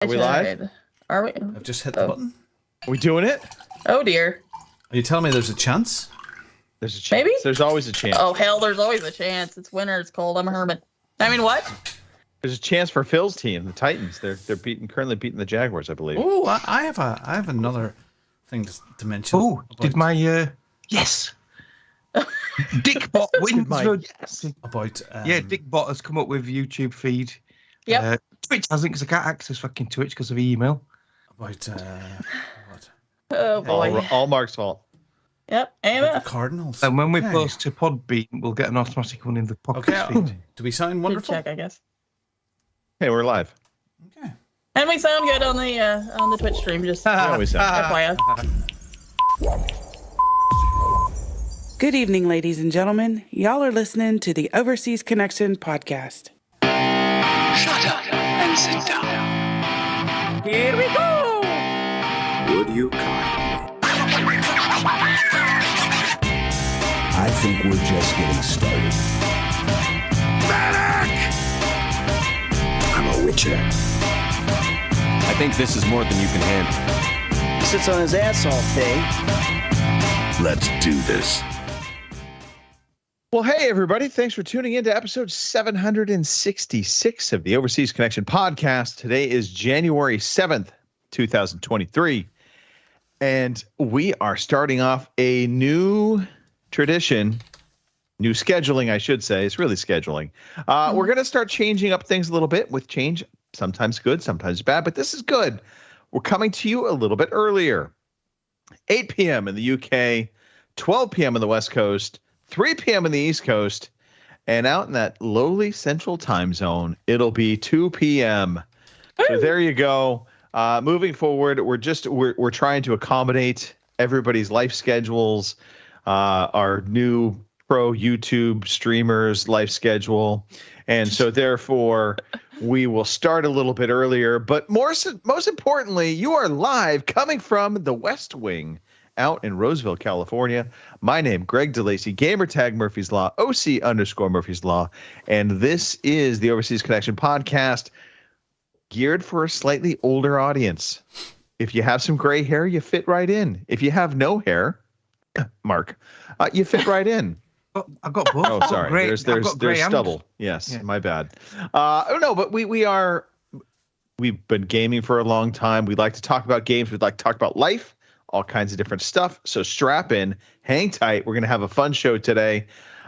Are we live? Are we? I've just hit the button. Are we doing it? Oh dear. Are you telling me there's a chance? There's a chance. Maybe? There's always a chance. Oh hell, there's always a chance. It's winter. It's cold. I'm a hermit. I mean, what? There's a chance for Phil's team, the Titans. They're currently beating the Jaguars, I believe. Oh, I have another thing to mention. Oh, did my yes. Dickbot wins. Yes. About Yeah, Dickbot has come up with YouTube feed. Yep. Twitch hasn't, because I can't access fucking Twitch because of email. about what? Oh boy. All Mark's fault. Yep. The Amen. Cardinals. And when we Okay. post to Podbean, we'll get an automatic one in the podcast Okay. feed. Do we sound Good wonderful? check, I guess. Hey, we're live. Okay. And we sound good on the Twitch stream. Just We always sound. FYI. Good evening, ladies and gentlemen. Y'all are listening to the Overseas Connection podcast. Shut up and sit down. Here we go! Would you kindly? I think we're just getting started. Medic! I'm a witcher. I think this is more than you can handle. Sits on his ass all day. Let's do this. Well, hey, everybody. Thanks for tuning in to episode 766 of the Overseas Connection podcast. Today is January 7th, 2023. And we are starting off a new tradition, new scheduling, I should say. It's really scheduling. We're going to start changing up things a little bit with change. Sometimes good, sometimes bad, but this is good. We're coming to you a little bit earlier. 8 p.m. in the UK, 12 p.m. on the West Coast, 3 p.m. in the East Coast, and out in that lowly central time zone, it'll be 2 p.m. So there you go. Moving forward, we're trying to accommodate everybody's life schedules, our new pro YouTube streamers' life schedule, and so therefore we will start a little bit earlier. But most importantly, you are live coming from the West Wing out in Roseville, California. My name, Greg DeLacy, gamertag Murphy's Law, OC_Murphy's Law, and this is the Overseas Connection podcast, geared for a slightly older audience. If you have some gray hair, you fit right in. If you have no hair, Mark, you fit right in. I've got both. Oh, sorry. There's stubble. Yes, Yeah. my bad. No, but we've been gaming for a long time. We like to talk about games. We'd like to talk about life, all kinds of different stuff. So strap in, hang tight. We're going to have a fun show today.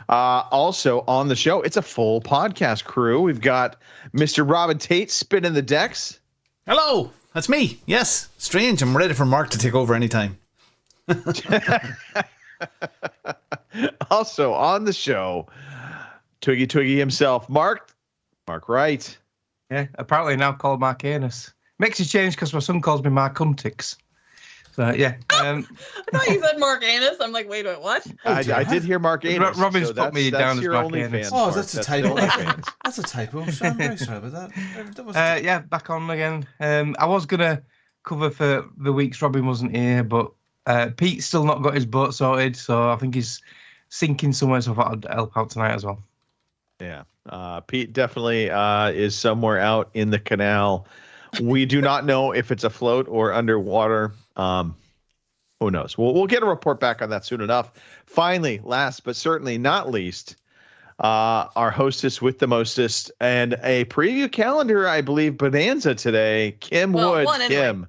Also on the show, it's a full podcast crew. We've got Mr. Robin Tate spinning the decks. Hello, that's me. Yes, strange. I'm ready for Mark to take over anytime. Also on the show, Twiggy himself, Mark Wright. Yeah, apparently now called Mark Anus. Makes a change because my son calls me Mark Huntix. So, yeah. I thought you said Mark Anus. I'm like, wait, what? I did hear Mark Anus. Robin's so put me that's down as your Mark OnlyFans, Anus. Oh, Mark. that's a the typo. OnlyFans. That's a typo. So I'm very sorry about that. Yeah, back on again. I was going to cover for the weeks Robin wasn't here, but Pete's still not got his boat sorted, so I think he's sinking somewhere, so I thought I'd help out tonight as well. Yeah. Pete definitely is somewhere out in the canal. We do not know if it's afloat or underwater. Who knows? We'll get a report back on that soon enough. Finally, last but certainly not least, our hostess with the mostest and a preview calendar, I believe, bonanza today. Kim Wood. One anyway. Kim.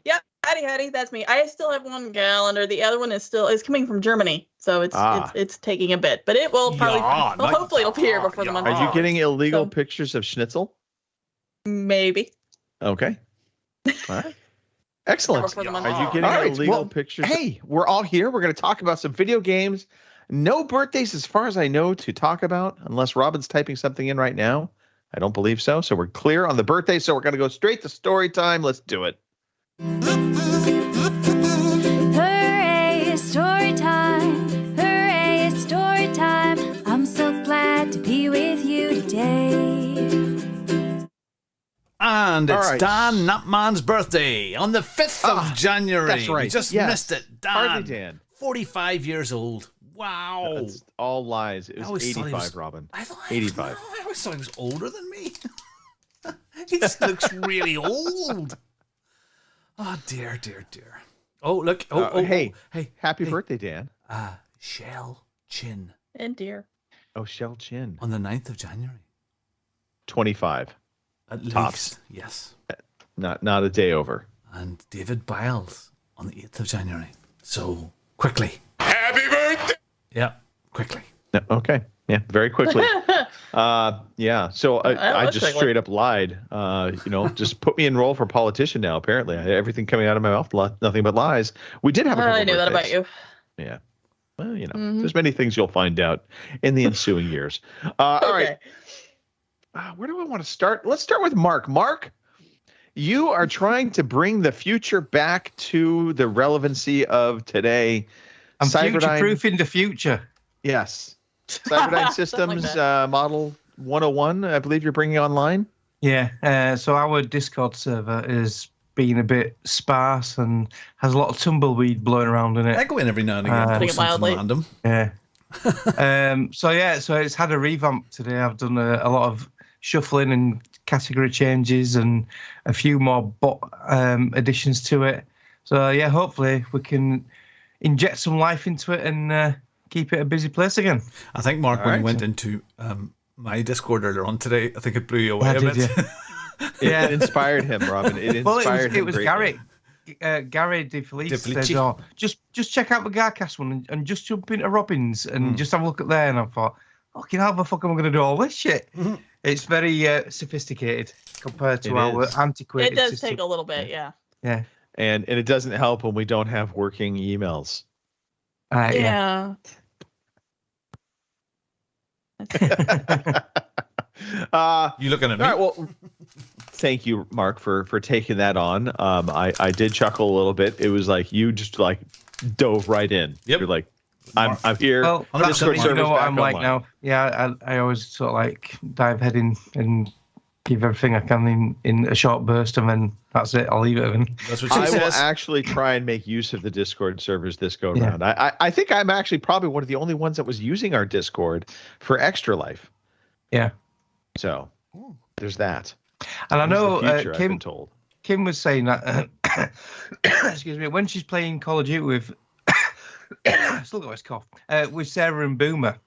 Yeah. Howdy, that's me. I still have one calendar. The other one is coming from Germany, so it's taking a bit, but it will probably. Hopefully, it'll be here before the month. Are you getting illegal So- pictures of Schnitzel? Maybe. Okay. All right. Excellent. Before the month. Are you getting All illegal pictures? Hey, we're all here. We're going to talk about some video games. No birthdays, as far as I know, to talk about, unless Robin's typing something in right now. I don't believe so. So we're clear on the birthday. So we're going to go straight to story time. Let's do it. Hooray, it's story time. Hooray, it's story time. I'm so glad to be with you today. And it's All right. Dan Nutman's birthday on the 5th of January. That's right. We just Yes. missed it. Hardly Dan, Dan. 45 years old. Wow. That's all lies. It I was always thought he 85, was- Robin. I thought 85. I always thought he was older than me. He just looks really old. Oh, dear. Oh, look. Hey, hey. Happy birthday, Dan. Shell Chin. And dear. Oh, Shell Chin. On the 9th of January. 25. At Tops. least. Yes. Not a day over. And David Biles on the 8th of January. So, quickly. Happy birthday! Yeah, quickly. Okay. Yeah, very quickly. Yeah. So I just quickly. straight up lied. Just put me in role for politician now. Apparently, everything coming out of my mouth, nothing but lies. We did have a couple I knew that about birthdays. you. Yeah. Well, there's many things you'll find out in the ensuing years. All right. Where do I want to start? Let's start with Mark. Mark, you are trying to bring the future back to the relevancy of today. I'm Cyberdyne- future-proofing the future. Yes. Cyberdyne Systems Model 101, I believe you're bringing online. Yeah, so our Discord server is being a bit sparse and has a lot of tumbleweed blowing around in it. I go in every now and again. Putting it Post something mildly. random. Yeah. So it's had a revamp today. I've done a lot of shuffling and category changes and a few more bot additions to it. So yeah, hopefully we can inject some life into it and keep it a busy place again. I think, Mark, when you went into my Discord earlier on today, I think it blew you away a did bit. you? Yeah, it inspired him, Robin. It inspired him. It was greatly. Gary De Felice De Felice. says, "Oh, just check out the Garcast one and just jump into Robbins and just have a look at there." And I thought, "Fucking how the fuck am I going to do all this shit?" It's very sophisticated compared to our antiquated It does system. take a little bit, yeah. Yeah. And it doesn't help when we don't have working emails. Yeah. You looking at me? All right, well, thank you, Mark, for taking that on. I did chuckle a little bit. It was like you just like dove right in. Yep. You're like, I'm here. Well, Discord that's you server's know what back I'm like online. now. Yeah, I always sort of like dive head in and give everything I can in a short burst, and then that's it. I'll leave it. And That's what she I will says. actually try and make use of the Discord servers this go around. I think I'm actually probably one of the only ones that was using our Discord for Extra Life. yeah. So there's that. And I know It's the future, I've been Kim told. Kim was saying that, excuse me, when she's playing Call of Duty with, still got his cough, with Sarah and Boomer,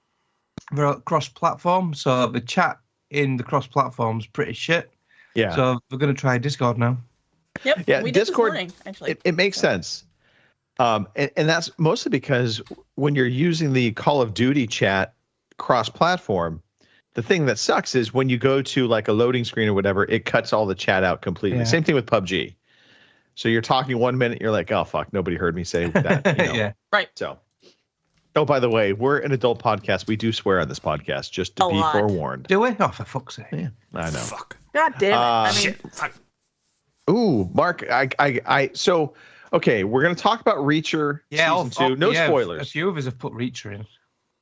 they're cross-platform, so the chat in the cross-platform's pretty shit. Yeah. So we're going to try Discord now. Yep. Yeah, we did this Discord, morning, actually. It makes sense. And that's mostly because when you're using the Call of Duty chat cross-platform, the thing that sucks is when you go to like a loading screen or whatever, it cuts all the chat out completely. Yeah. Same thing with PUBG. So you're talking 1 minute, you're like, oh, fuck, nobody heard me say that. You know? Yeah. Right. So, oh, by the way, we're an adult podcast. We do swear on this podcast, just to A be lot. forewarned. Do we? Oh, for fuck's sake. Yeah, I know. Fuck. God damn it. I mean, Shit. Fuck. Ooh, Mark, so, okay, we're going to talk about Reacher season 2. No yeah, spoilers. A few of us have put Reacher in.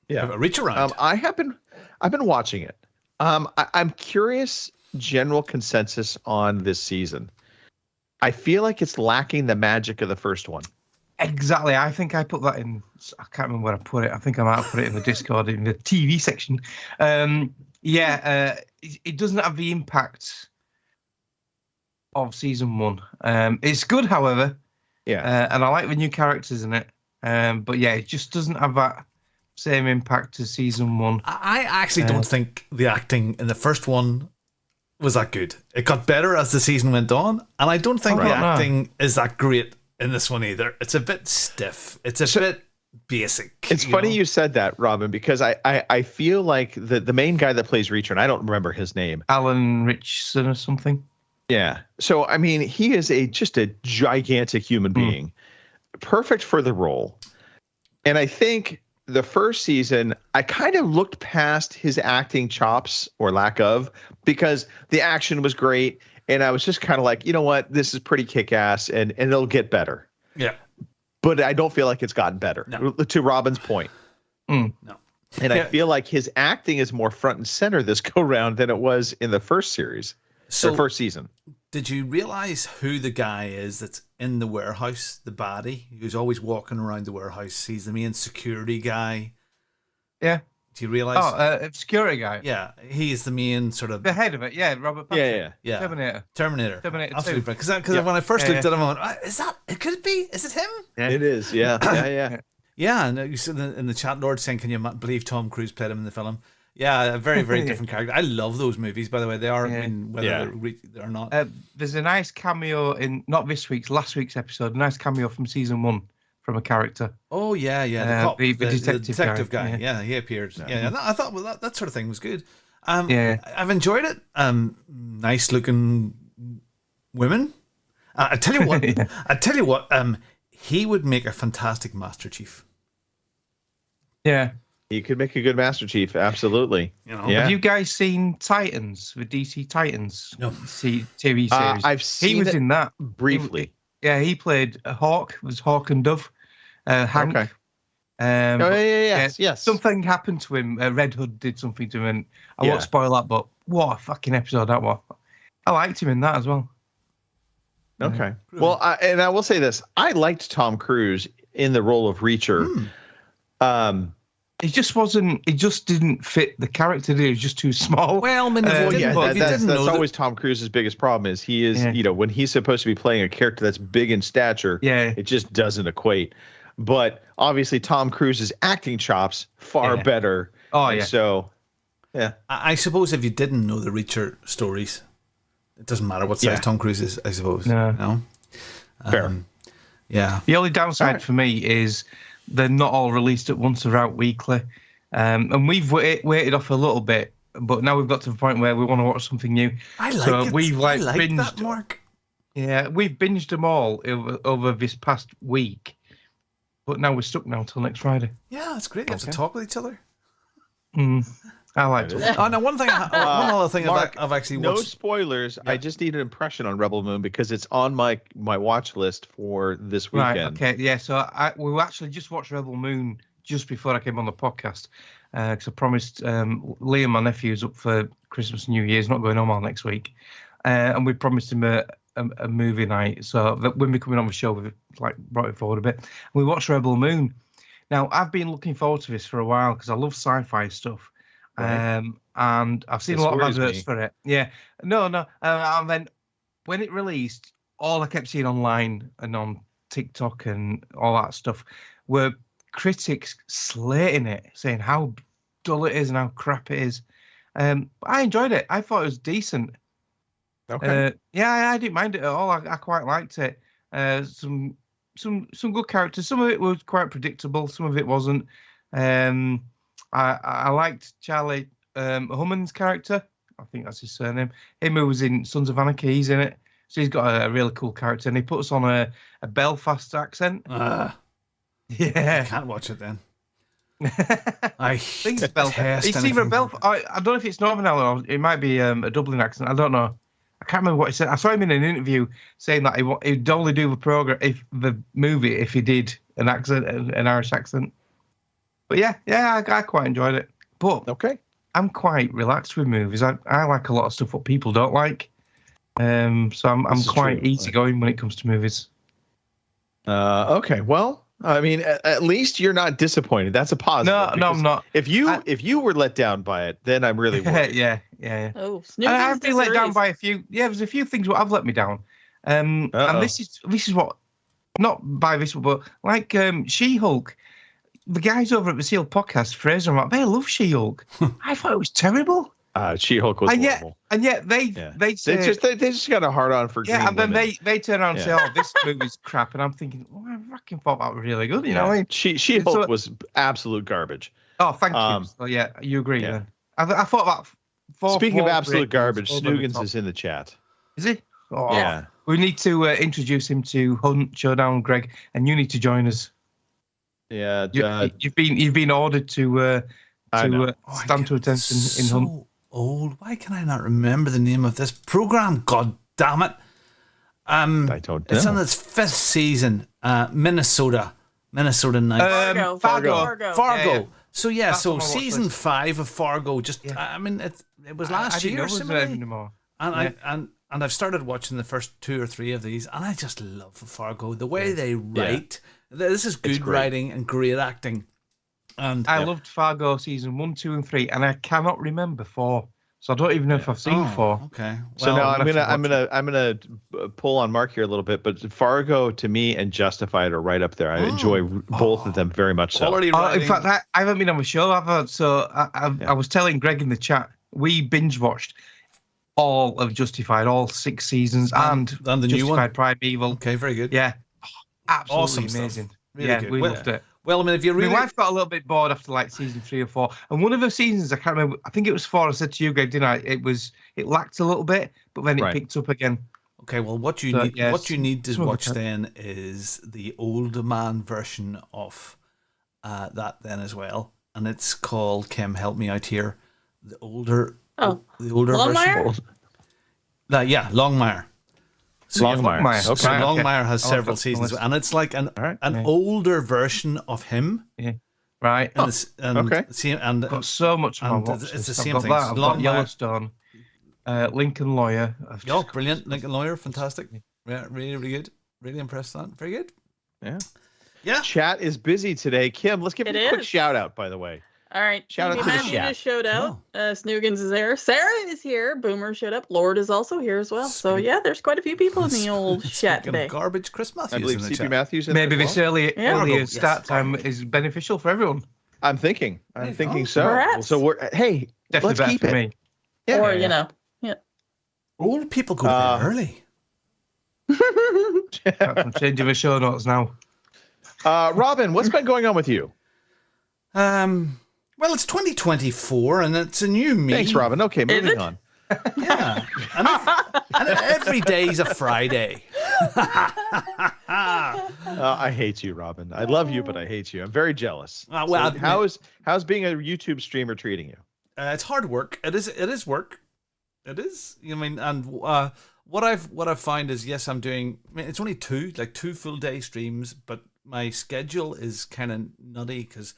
Yeah. Reach around. I've been watching it. I'm curious general consensus on this season. I feel like it's lacking the magic of the first one. Exactly. I think I put that in. I can't remember where I put it. I think I might have put it in the Discord in the TV section. It doesn't have the impact of season 1. It's good, however. Yeah. And I like the new characters in it. But yeah, it just doesn't have that same impact as season 1. I actually don't think the acting in the first one was that good. It got better as the season went on, and I don't think the acting is that great in this one either. It's a bit stiff. It's a bit basic. It's funny you said that, Robin, because I feel like the main guy that plays Reacher, and I don't remember his name. Alan Richson or something. Yeah. So, I mean, he is just a gigantic human being, perfect for the role. And I think the first season, I kind of looked past his acting chops or lack of, because the action was great. And I was just kind of like, you know what, this is pretty kick-ass and it'll get better. Yeah. But I don't feel like it's gotten better, to Robin's point. No. And I feel like his acting is more front and center this go-round than it was in the first series, or first season. Did you realize who the guy is that's in the warehouse, the baddie, who's always walking around the warehouse? He's the main security guy. Yeah. Do you realize? Oh, security guy. Yeah, he's the main sort of The head of it. Yeah, Robert Patrick. Yeah. Terminator. Terminator Absolutely, 2. because when I first looked at him, I went, "Is that? It could be. Is it him?" Yeah. It is. Yeah. Yeah, and you said in the chat, Lord saying, "Can you believe Tom Cruise played him in the film?" Yeah, a very, very different character. I love those movies, by the way. They are, I mean, whether they're not. There's a nice cameo in not last week's episode. A nice cameo from season 1 from a character. Oh yeah, the cop, the detective guy. Yeah, he appears. Yeah, I thought that sort of thing was good. I've enjoyed it. Nice looking women. I tell you what. I tell you what. He would make a fantastic Master Chief. Yeah. He could make a good Master Chief, absolutely. Have you guys seen Titans, the DC Titans? No. TV series. I've seen. He was in that briefly. He played Hawk. It was Hawk and Dove. Hank. Okay. Yes. Something happened to him. Red Hood did something to him, and I won't spoil that. But what a fucking episode that was! I liked him in that as well. Okay. Well, I will say this: I liked Tom Cruise in the role of Reacher. He just wasn't. He just didn't fit the character. He was just too small. Well, that's always Tom Cruise's biggest problem. Is he is when he's supposed to be playing a character that's big in stature. It just doesn't equate. But obviously, Tom Cruise's acting chops far better. Oh yeah. So, I suppose if you didn't know the Reacher stories, it doesn't matter what size Tom Cruise is. I suppose. No. Fair. Yeah. The only downside for me is they're not all released at once. They're out weekly. And we've waited off a little bit, but now we've got to the point where we want to watch something new. I like it. We've I like binged that, Mark. Yeah, we've binged them all over this past week. But now we're stuck now till next Friday. Yeah, it's great. You have to talk with each other. I like it. Oh, now one other thing Mark, I've actually no watched. spoilers. I just need an impression on Rebel Moon because it's on my watch list for this weekend. Right. Okay. Yeah. So we actually just watched Rebel Moon just before I came on the podcast because I promised Liam, my nephew's up for Christmas and New Year's, not going home all next week, and we promised him a movie night. So that when we're coming on the show, we've brought it forward a bit. We watched Rebel Moon. Now I've been looking forward to this for a while because I love sci-fi stuff. Right. And I've seen a lot of adverts for it. Yeah. No. And then when it released, all I kept seeing online and on TikTok and all that stuff were critics slating it, saying how dull it is and how crap it is. I enjoyed it. I thought it was decent. Okay. I didn't mind it at all. I quite liked it. Some good characters. Some of it was quite predictable. Some of it wasn't. I liked Charlie Hunnam's character. I think that's his surname. Him who was in Sons of Anarchy. He's in it. So he's got a really cool character. And he puts on a Belfast accent. Yeah. I can't watch it then. I think it's Belfast. It's either Belfast. I don't know if it's Northern Ireland or it might be a Dublin accent. I don't know. I can't remember what he said. I saw him in an interview saying that he'd only do the movie if he did an Irish accent. But I quite enjoyed it. But I'm quite relaxed with movies. I like a lot of stuff what people don't like. So I'm quite easygoing when it comes to movies. Okay. Well, I mean, at least you're not disappointed. That's a positive. No, I'm not. If you were let down by it, then I'm really worried. Yeah. Oh, I've been let down by a few. Yeah, there's a few things what have let me down. And this is what, not by this, but like She-Hulk. The guys over at the Seal Podcast, Fraser and Matt, they love She-Hulk. I thought it was terrible. She-Hulk was horrible. And yet they say, they just got a hard on for green and then women. they turn around and say, "Oh, this movie's crap," and I'm thinking, "Oh, I fucking thought that was really good." You know, what I mean? She-Hulk was absolute garbage. Oh, thank you. So yeah, you agree then? I thought that. Speaking of absolute garbage, Snoogans is in the chat. Is he? Oh, yeah. We need to introduce him to Hunt Showdown, Greg, and you need to join us. Yeah, you've been ordered to stand to attention in Hunt. Old. Why can I not remember the name of this program? God damn it! I don't know. It's on its 5th season. Minnesota Nights. Fargo. Yeah. So season 5 of Fargo. I mean, it was last year. And I've started watching the first 2 or 3 of these, and I just love Fargo. The way they write. This is good writing and great acting. And I loved Fargo season 1, 2, and 3, and I cannot remember 4. So I don't even know if I've seen 4. Okay. So now I'm gonna pull on Mark here a little bit, but Fargo to me and Justified are right up there. I enjoy both of them very much. Quality so. writing. In fact, I haven't been on the show. I was telling Greg in the chat, we binge watched all of Justified, all 6 seasons, and the new Justified one. Primeval. Okay, very good. Yeah, absolutely Awesome stuff. amazing. Really good. We loved it. Well, I mean, if you really, My wife got a little bit bored after like season 3 or 4, and one of the seasons I can't remember. I think it was 4. I said to you, Greg, didn't I? It lacked a little bit, but then it picked up again. Okay, well, what you need to watch then is the old man version of that then as well, and it's called Kim, Help Me Out Here. The older Longmire? version. Longmire. So Longmire. So Longmire has several seasons, and it's like an older version of him. Yeah. Right. And got so much more. It's the same thing. I've got Yellowstone, Lincoln Lawyer. Brilliant. Lincoln Lawyer, fantastic. Yeah, really, really good. Really impressed with that. Very good. Yeah. Chat is busy today. Kim, let's give a quick shout out, by the way. All right. Shout out to the Matthew chat. just showed out. Snoogans is there. Sarah is here. Boomer showed up. Lord is also here as well. So yeah, there's quite a few people in the old chat today. Garbage, Chris Matthews. I believe CP Matthews. Maybe this earlier start time is beneficial for everyone. I'm thinking so. Perhaps. So definitely let's better keep for it. me. Yeah. Or old people go to bed early. I'm changing the show notes now. Robin, what's been going on with you? Well, it's 2024, and it's a new me. Thanks, Robin. Okay, moving on. Yeah, and every day's a Friday. I hate you, Robin. I love you, but I hate you. I'm very jealous. Well, how's being a YouTube streamer treating you? It's hard work. It is work. It is. I mean, and what I've found is, yes, I'm doing. I mean, it's only 2 full day streams, but my schedule is kind of nutty because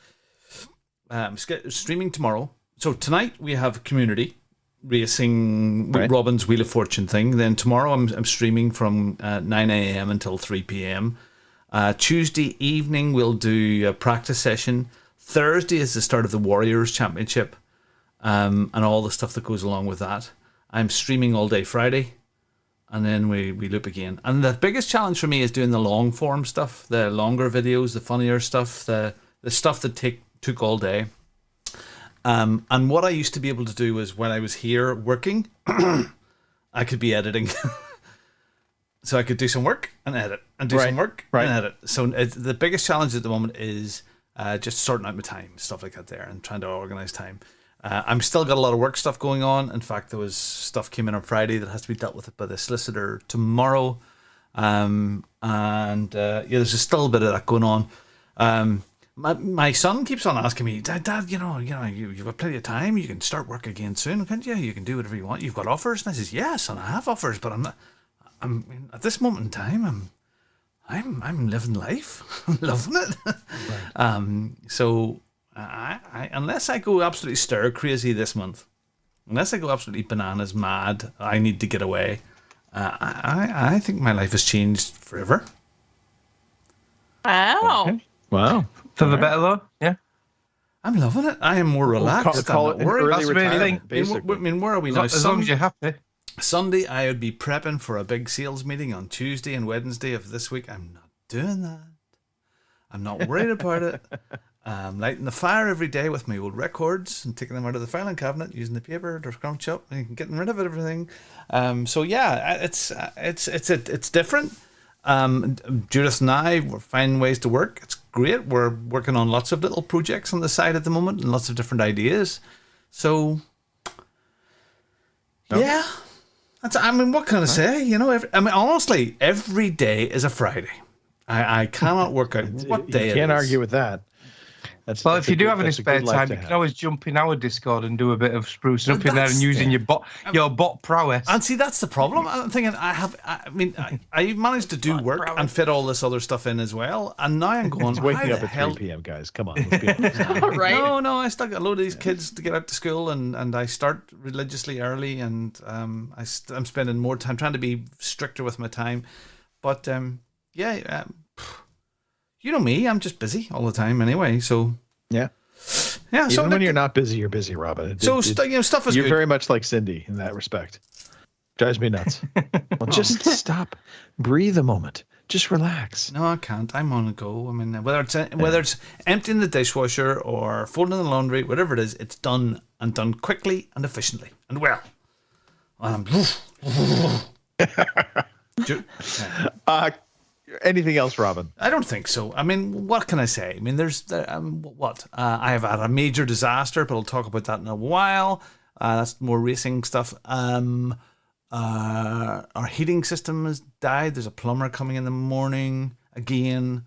I'm streaming tomorrow. So tonight we have community racing with Robin's Wheel of Fortune thing. Then tomorrow I'm streaming from 9 a.m. until 3 p.m. Tuesday evening we'll do a practice session. Thursday is the start of the Warriors Championship, and all the stuff that goes along with that. I'm streaming all day Friday, and then we loop again. And the biggest challenge for me is doing the long form stuff, the longer videos, the funnier stuff, the stuff that took all day. And what I used to be able to do was when I was here working, I could be editing. So I could do some work and edit, and do some work and edit. So the biggest challenge at the moment is just sorting out my time, stuff like that there, and trying to organize time. I'm still got a lot of work stuff going on. In fact, there was stuff came in on Friday that has to be dealt with by the solicitor tomorrow. There's still a bit of that going on. My son keeps on asking me, Dad, you've got plenty of time. You can start work again soon, can't you? You can do whatever you want. You've got offers. And I says, yeah, son, I have offers, but I'm at this moment in time, I'm living life, I'm loving it. Right. So I unless I go absolutely stir crazy this month, unless I go absolutely bananas mad, I need to get away. I think my life has changed forever. Wow. Okay. Wow. For the better, though? Yeah. I'm loving it. I am more relaxed. Call it early retirement, basically. I mean, where are we now? As long as you're happy. Sunday, I would be prepping for a big sales meeting on Tuesday and Wednesday of this week. I'm not doing that. I'm not worried about it. I'm lighting the fire every day with my old records and taking them out of the filing cabinet, using the paper to scrunch up and getting rid of everything. So yeah, it's different. Judith and I, we're finding ways to work. It's great. We're working on lots of little projects on the side at the moment and lots of different ideas. So yeah, what can I say? Honestly, every day is a Friday. I cannot work out what day it is. You can't argue with that. If you do have any spare time, you can always jump in our Discord and do a bit of sprucing up in there and using your bot prowess. And see, that's the problem. I'm thinking I managed to do work and fit all this other stuff in as well. And now I'm going, waking up at 3 p.m., guys. Come on. Let's be honest. Right. No, I still got a load of these kids to get out to school, and I start religiously early, and I'm spending more time trying to be stricter with my time. But you know me, I'm just busy all the time anyway. So yeah. Yeah. Even when you're not busy, you're busy, Robin. Stuff is You're good. very much like Cindy in that respect. Drives me nuts. Well, just stop. Breathe a moment. Just relax. No, I can't. I'm on the go. I mean, whether it's emptying the dishwasher or folding the laundry, whatever it is, it's done and done quickly and efficiently and well. Anything else, Robin? I don't think so. I mean, what can I say? I mean, I have had a major disaster, but I'll talk about that in a while. That's more racing stuff. Our heating system has died. There's a plumber coming in the morning again.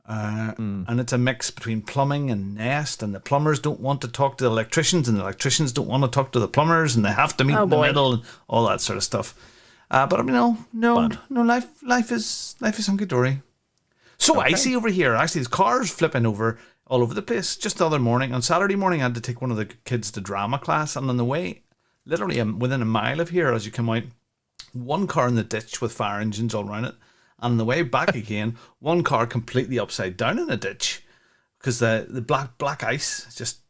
And it's a mix between plumbing and Nest, and the plumbers don't want to talk to the electricians, and the electricians don't want to talk to the plumbers, and they have to meet in the middle, and all that sort of stuff. But I mean, no, life is hunky dory. So I see over here, actually, there's cars flipping over all over the place. Just the other morning, on Saturday morning, I had to take one of the kids to drama class, and on the way, literally within a mile of here, as you come out, one car in the ditch with fire engines all around it, and on the way back again, one car completely upside down in a ditch because the black ice is just.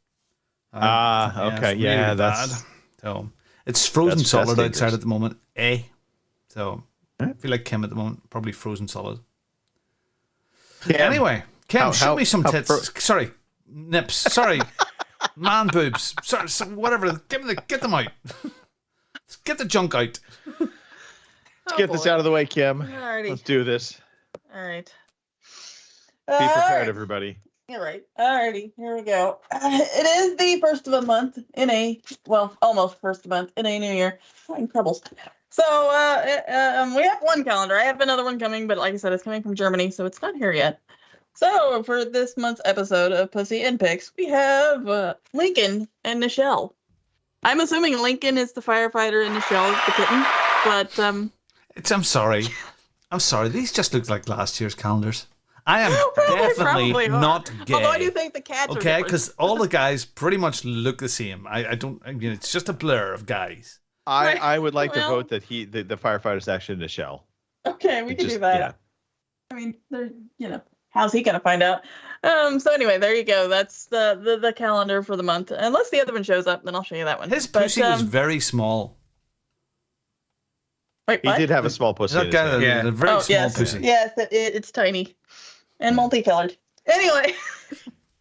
Okay, really that's bad. So it's frozen solid outside at the moment. So I feel like Kim at the moment, probably frozen solid. Yeah. Anyway, Kim, show me some tits. Sorry, nips. Sorry, man boobs. Sorry, whatever. Get them out. Get the junk out. Let's get this out of the way, Kim. Alrighty. Let's do this. All right. Be prepared, everybody. All right. Alrighty. Here we go. It is the first of a month almost first of a month in a new year. Troubles. So we have one calendar. I have another one coming, but like I said, it's coming from Germany, so it's not here yet. So for this month's episode of Pussy and Picks, we have Lincoln and Nichelle. I'm assuming Lincoln is the firefighter and Nichelle is the kitten, but I'm sorry. These just look like last year's calendars. I am definitely not gay. Although I do think the cats are okay, because all the guys pretty much look the same. It's just a blur of guys. I would like to vote that the firefighter is actually Nichelle. Okay, we can do that. Yeah. I mean, how's he gonna find out? So anyway, there you go. That's the calendar for the month. Unless the other one shows up, then I'll show you that one. His pussy was very small. Wait, what? He did have a small pussy. That guy had a very small pussy. Yes, it's tiny and multicolored. Anyway.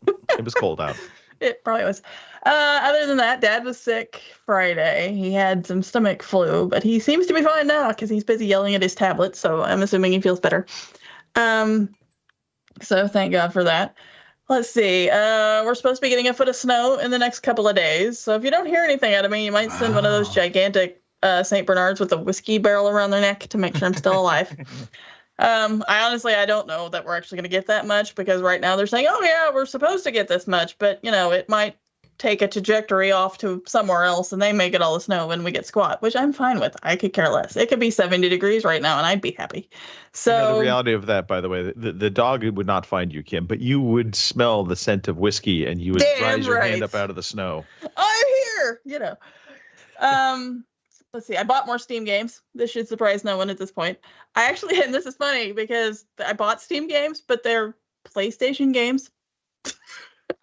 It was cold out. It probably was. Other than that, Dad was sick Friday. He had some stomach flu, but he seems to be fine now because he's busy yelling at his tablet, so I'm assuming he feels better. So thank God for that. Let's see. We're supposed to be getting a foot of snow in the next couple of days, so if you don't hear anything out of me, you might send one of those gigantic St. Bernards with a whiskey barrel around their neck to make sure I'm still alive. I don't know that we're actually going to get that much because right now they're saying, oh yeah, we're supposed to get this much, but it might take a trajectory off to somewhere else and they may get all the snow and we get squat, which I'm fine with. I could care less. It could be 70 degrees right now and I'd be happy. So the reality of that, by the way, the dog would not find you, Kim, but you would smell the scent of whiskey and you would rise your hand up out of the snow. I'm here, Let's see. I bought more Steam games. This should surprise no one at this point. And this is funny because I bought Steam games, but they're PlayStation games.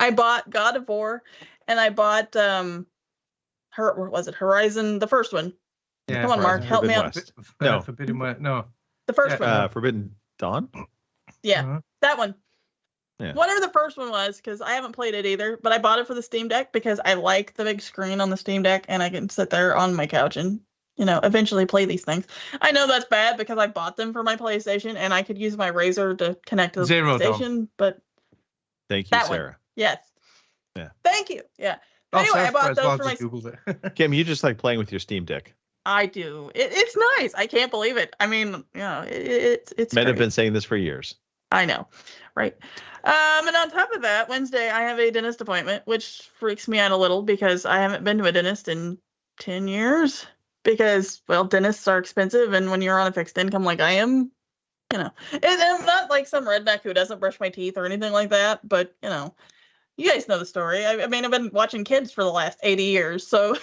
I bought God of War, and I bought Horizon, the first one. Yeah, come on, Mark, help me out. No, Forbidden West. No, the first one. Forbidden Dawn. Yeah, that one. Yeah. Whatever the first one was, because I haven't played it either, but I bought it for the Steam Deck because I like the big screen on the Steam Deck and I can sit there on my couch and, eventually play these things. I know that's bad because I bought them for my PlayStation and I could use my Razer to connect to the PlayStation, but thank you, Sarah. One. Yes. Yeah. Thank you. Yeah. Anyway, I bought those for my... Googled it. Kim, you just like playing with your Steam Deck. I do. It's nice. I can't believe it. I mean, it's Men have been saying this for years. I know, right? And on top of that, Wednesday I have a dentist appointment, which freaks me out a little because I haven't been to a dentist in 10 years because, dentists are expensive. And when you're on a fixed income like I am, and I'm not like some redneck who doesn't brush my teeth or anything like that. But, you guys know the story. I mean, I've been watching kids for the last 80 years. So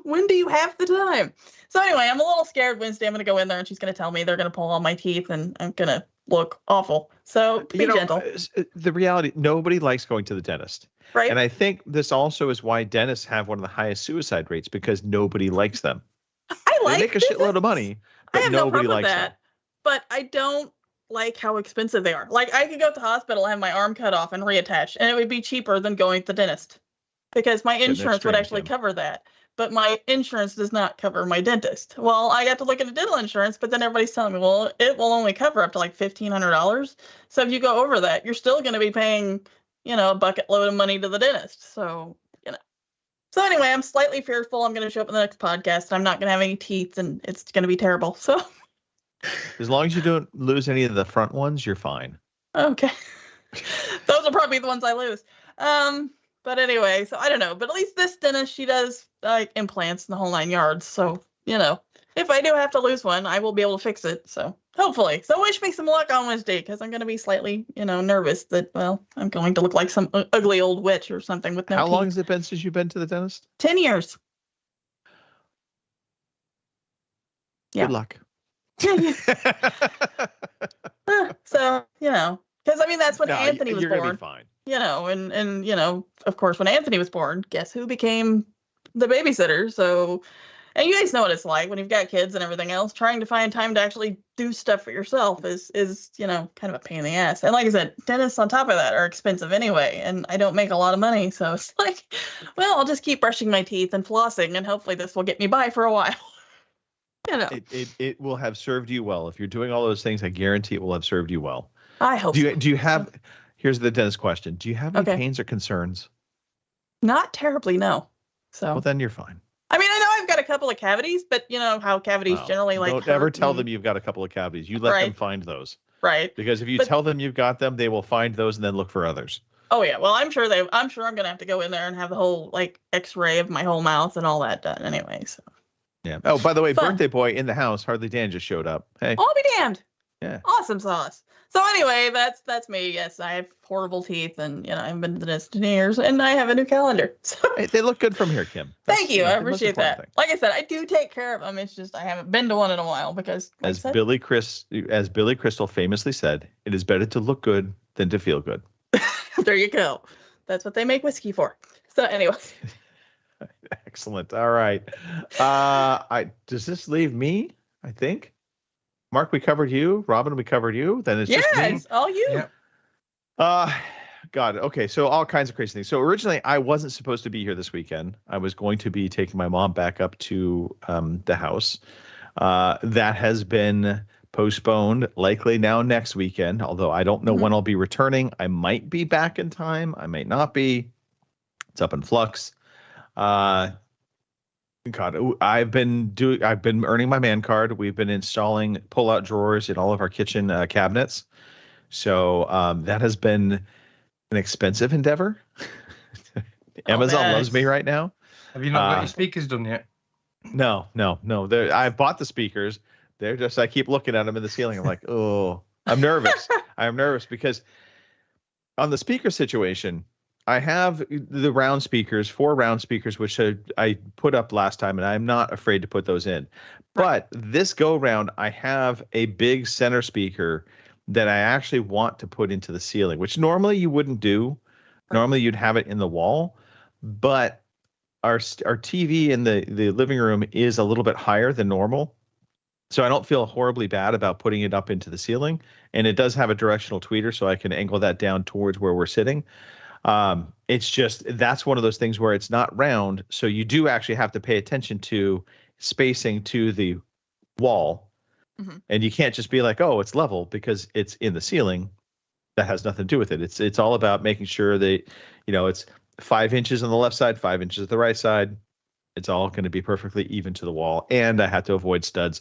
when do you have the time? So anyway, I'm a little scared Wednesday. I'm going to go in there and she's going to tell me they're going to pull all my teeth and I'm going to look awful. So be gentle. The reality, nobody likes going to the dentist. Right. And I think this also is why dentists have one of the highest suicide rates, because nobody likes them. They make a shitload of money, but nobody likes them. But I don't like how expensive they are. Like, I could go to the hospital and have my arm cut off and reattached, and it would be cheaper than going to the dentist because my insurance would actually cover that. But my insurance does not cover my dentist. Well, I got to look into dental insurance, but then everybody's telling me, well, it will only cover up to like $1,500. So if you go over that, you're still going to be paying, a bucket load of money to the dentist. So, So anyway, I'm slightly fearful. I'm going to show up in the next podcast. I'm not going to have any teeth, and it's going to be terrible. So. As long as you don't lose any of the front ones, you're fine. Okay. Those will probably be the ones I lose. But anyway, so I don't know. But at least this dentist, she does like implants and the whole 9 yards. So, if I do have to lose one, I will be able to fix it. So hopefully. So wish me some luck on Wednesday, because I'm going to be slightly, nervous that, I'm going to look like some ugly old witch or something with no How teeth. long has it been since you've been to the dentist? 10 years. Yeah. Good luck. So, because that's when Anthony was you're born. Gonna be fine. And of course, when Anthony was born, guess who became the babysitter? So, and you guys know what it's like when you've got kids and everything else. Trying to find time to actually do stuff for yourself is kind of a pain in the ass. And like I said, dentists on top of that are expensive anyway, and I don't make a lot of money, so it's like, well, I'll just keep brushing my teeth and flossing, and hopefully this will get me by for a while. It will have served you well. If you're doing all those things, I guarantee it will have served you well. I hope. Do you have? Here's the dentist question: do you have any pains or concerns? Not terribly, no. So. Well, then you're fine. I mean, I know I've got a couple of cavities, but you know how cavities generally like. Don't ever tell them you've got a couple of cavities. You let them find those. Right. Because if you tell them you've got them, they will find those and then look for others. Oh yeah. Well, I'm sure I'm gonna have to go in there and have the whole like X-ray of my whole mouth and all that done anyway. So. Yeah. Oh, by the way, birthday boy in the house, Hardly Dan just showed up. Hey. I'll be damned. Yeah. Awesome sauce. So anyway, that's me. Yes, I have horrible teeth, and I haven't been to the dentist in years, and I have a new calendar. So they look good from here, Kim. Thank you. I appreciate that. Like I said, I do take care of them. It's just I haven't been to one in a while because, like as Billy Crystal famously said, it is better to look good than to feel good. There you go. That's what they make whiskey for. So anyway. Excellent. All right. Does this leave me? I think. Mark, we covered you. Robin, we covered you. Then it's just me. Yes, all you. Yeah. God. Okay. So all kinds of crazy things. So originally, I wasn't supposed to be here this weekend. I was going to be taking my mom back up to the house. That has been postponed, likely now next weekend. Although I don't know when I'll be returning. I might be back in time. I might not be. It's up in flux. God, I've been earning my man card. We've been installing pull-out drawers in all of our kitchen cabinets. So that has been an expensive endeavor. Amazon loves me right now. Have you not got your speakers done yet? No. I've bought the speakers. They're just, I keep looking at them in the ceiling. I'm like, oh, I'm nervous. I'm nervous because on the speaker situation, I have the round speakers, 4 round speakers, which I put up last time, and I'm not afraid to put those in. But this go round, I have a big center speaker that I actually want to put into the ceiling, which normally you wouldn't do. Normally you'd have it in the wall, but our TV in the living room is a little bit higher than normal. So I don't feel horribly bad about putting it up into the ceiling. And it does have a directional tweeter, so I can angle that down towards where we're sitting. It's just, that's one of those things where it's not round. So you do actually have to pay attention to spacing to the wall. Mm-hmm. And you can't just be like, oh, it's level because it's in the ceiling. That has nothing to do with it. It's all about making sure that, it's 5 inches on the left side, 5 inches on the right side. It's all going to be perfectly even to the wall. And I have to avoid studs.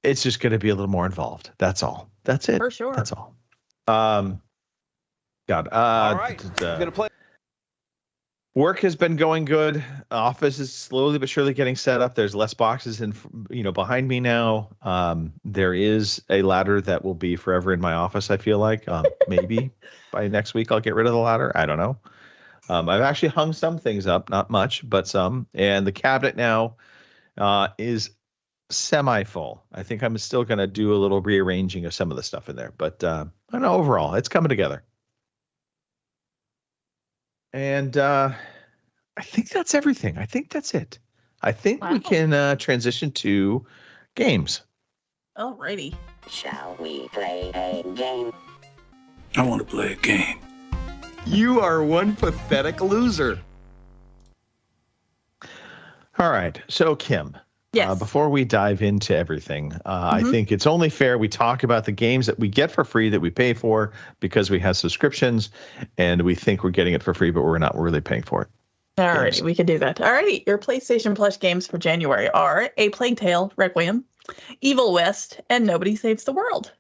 It's just going to be a little more involved. That's all. That's it. For sure. That's all. God. All right. I'm gonna play. Work has been going good. Office is slowly but surely getting set up. There's less boxes behind me now. There is a ladder that will be forever in my office, I feel like. Maybe by next week I'll get rid of the ladder. I don't know. I've actually hung some things up, not much, but some. And the cabinet now is semi-full. I think I'm still going to do a little rearranging of some of the stuff in there, but I don't know, overall, it's coming together. And I think that's everything. I think that's it. I think we can transition to games. Alrighty. Shall we play a game? I want to play a game. You are one pathetic loser. All right. So, Kim, Yes. before we dive into everything, I think it's only fair we talk about the games that we get for free that we pay for because we have subscriptions and we think we're getting it for free, but we're not really paying for it. Alrighty, we can do that. Alrighty, your PlayStation Plus games for January are A Plague Tale: Requiem, Evil West, and Nobody Saves the World.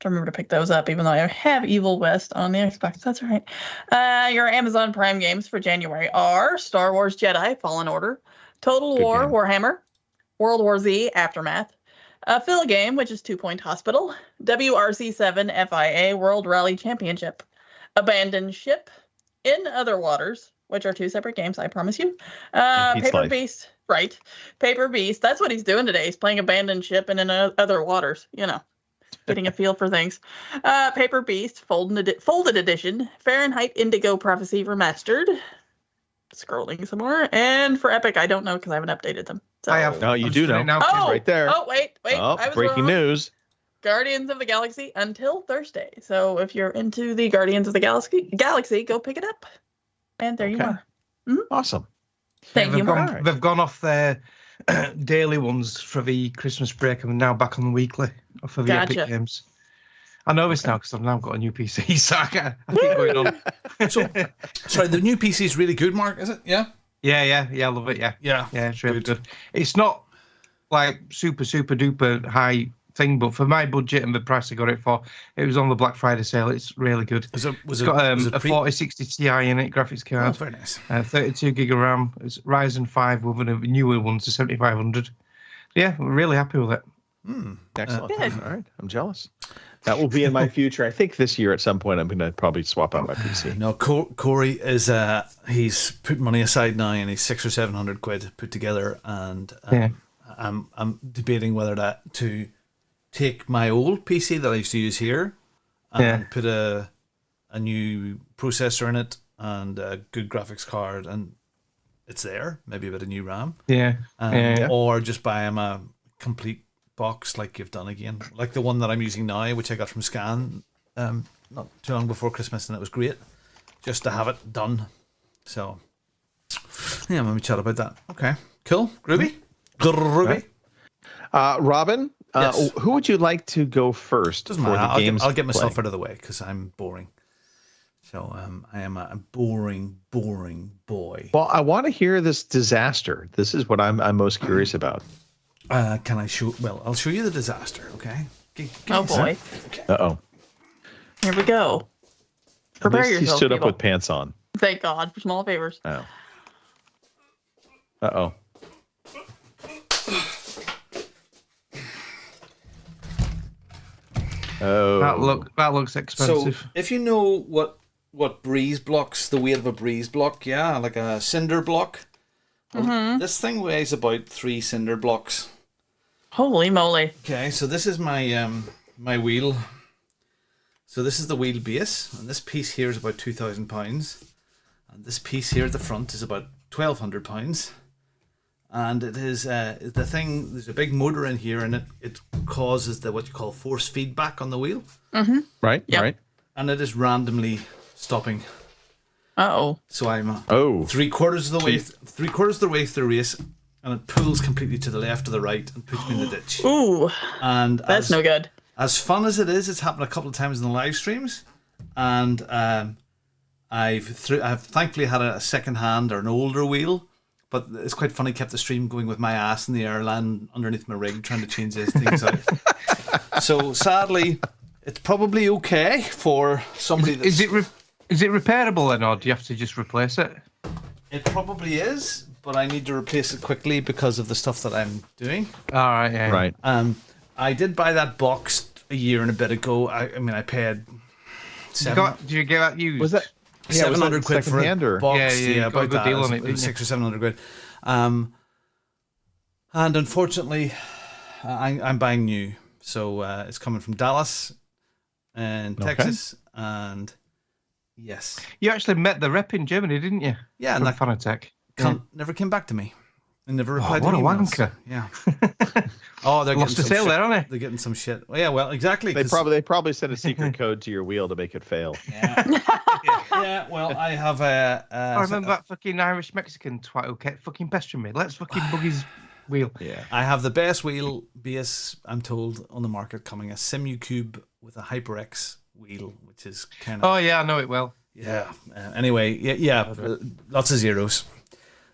I remember to pick those up, even though I have Evil West on the Xbox. That's all right. Your Amazon Prime games for January are Star Wars Jedi: Fallen Order, Total War Warhammer, World War Z Aftermath, a Phil game, which is 2 Point Hospital, WRC7 FIA World Rally Championship, Abandoned Ship, In Other Waters, which are 2 separate games, I promise you. Paper Beast, right. Paper Beast, that's what he's doing today. He's playing Abandoned Ship and In Other Waters, you know, getting a feel for things. Paper Beast, Folded Edition, Fahrenheit Indigo Prophecy Remastered, scrolling some more, and for Epic, I don't know because I haven't updated them. So. I have. No, you do know. Oh, right there. Oh, wait. Oh, I was breaking wrong. news. Guardians of the Galaxy until Thursday. So if you're into the Guardians of the Galaxy, go pick it up. And there you are. Awesome. Thank you, Mark. They've gone off their daily ones for the Christmas break and now back on the weekly for the Epic games. I know this now because I've now got a new PC, so I keep going on. Sorry, the new PC is really good, Mark, is it? Yeah? Yeah, I love it, yeah. Yeah, it's really good. It's not like super duper high thing, but for my budget and the price I got it for, it was on the Black Friday sale. It's really good. It's got a 4060 Ti in it, graphics card. Oh, very nice. 32 gig of RAM. It's Ryzen 5 with a newer one to 7500. Yeah, we're really happy with it. Excellent. All right, I'm jealous. That will be in my future. I think this year at some point I'm going to probably swap out my PC. No, Corey is he's put money aside now, and he's 600 or 700 quid put together, and I'm debating whether to take my old PC that I used to use here and put a new processor in it and a good graphics card, and it's there. Maybe a bit of new RAM. Or just buy him a complete box like you've done again, like the one that I'm using now, which I got from Scan not too long before Christmas, and it was great just to have it done. So yeah, let me chat about that. Okay, cool. Groovy. Robin, yes. Who would you like to go first? Doesn't matter. I'll get myself out of the way because I'm boring. So I am a boring boy. Well, I want to hear this disaster. This is what I'm most curious about. Can I show? Well, I'll show you the disaster. Okay. Oh boy. Okay. Uh-oh. Here we go. Prepare yourself. He stood people. up with pants on. Thank God for small favors. Oh. Uh-oh. Oh. That looks expensive. So if you know what breeze blocks, the weight of a breeze block, like a cinder block. This thing weighs about 3 cinder blocks. Holy moly. Okay, so this is my my wheel. So this is the wheel base, and this piece here is about £2,000, and this piece here at the front is about £1,200. And it is the thing. There's a big motor in here, and it causes what you call force feedback on the wheel. Right. Yep. Right. And it is randomly stopping. So I'm 3/4 of the way, 3/4 of the way through the race, and it pulls completely to the left or the right and puts me in the ditch. Ooh, and that's no good. As fun as it is, it's happened a couple of times in the live streams, and I've thankfully had a second hand or an older wheel, but it's quite funny. Kept the stream going with my ass in the air, land underneath my rig, trying to change these things out. So sadly, it's probably okay for somebody. Is it repairable then, or do you have to just replace it? It probably is, but I need to replace it quickly because of the stuff that I'm doing. All right, yeah. Right. I did buy that box a year and a bit ago. I paid. Did you get that used? Was that 700 quid for a box? Yeah, about got a good deal on it, didn't you? 600 or 700 quid. And unfortunately, I'm buying new. So it's coming from Dallas and Texas. And yes. You actually met the rep in Germany, didn't you? Yeah. From And Fanatec. never came back to me. And never replied what to a emails. wanker. Yeah. Oh, they're Lost getting a sale there, aren't they? They're getting some shit. Well, yeah, well, exactly. They probably sent a secret code to your wheel to make it fail. Yeah, well, I have I remember that fucking Irish Mexican twat who kept fucking pestering me. Let's fucking bug his wheel. Yeah. I have the best wheel base, I'm told, on the market coming, a Simucube with a HyperX wheel, which is kind of... Oh, yeah, I know it well. Yeah. Anyway, yeah, lots of zeros.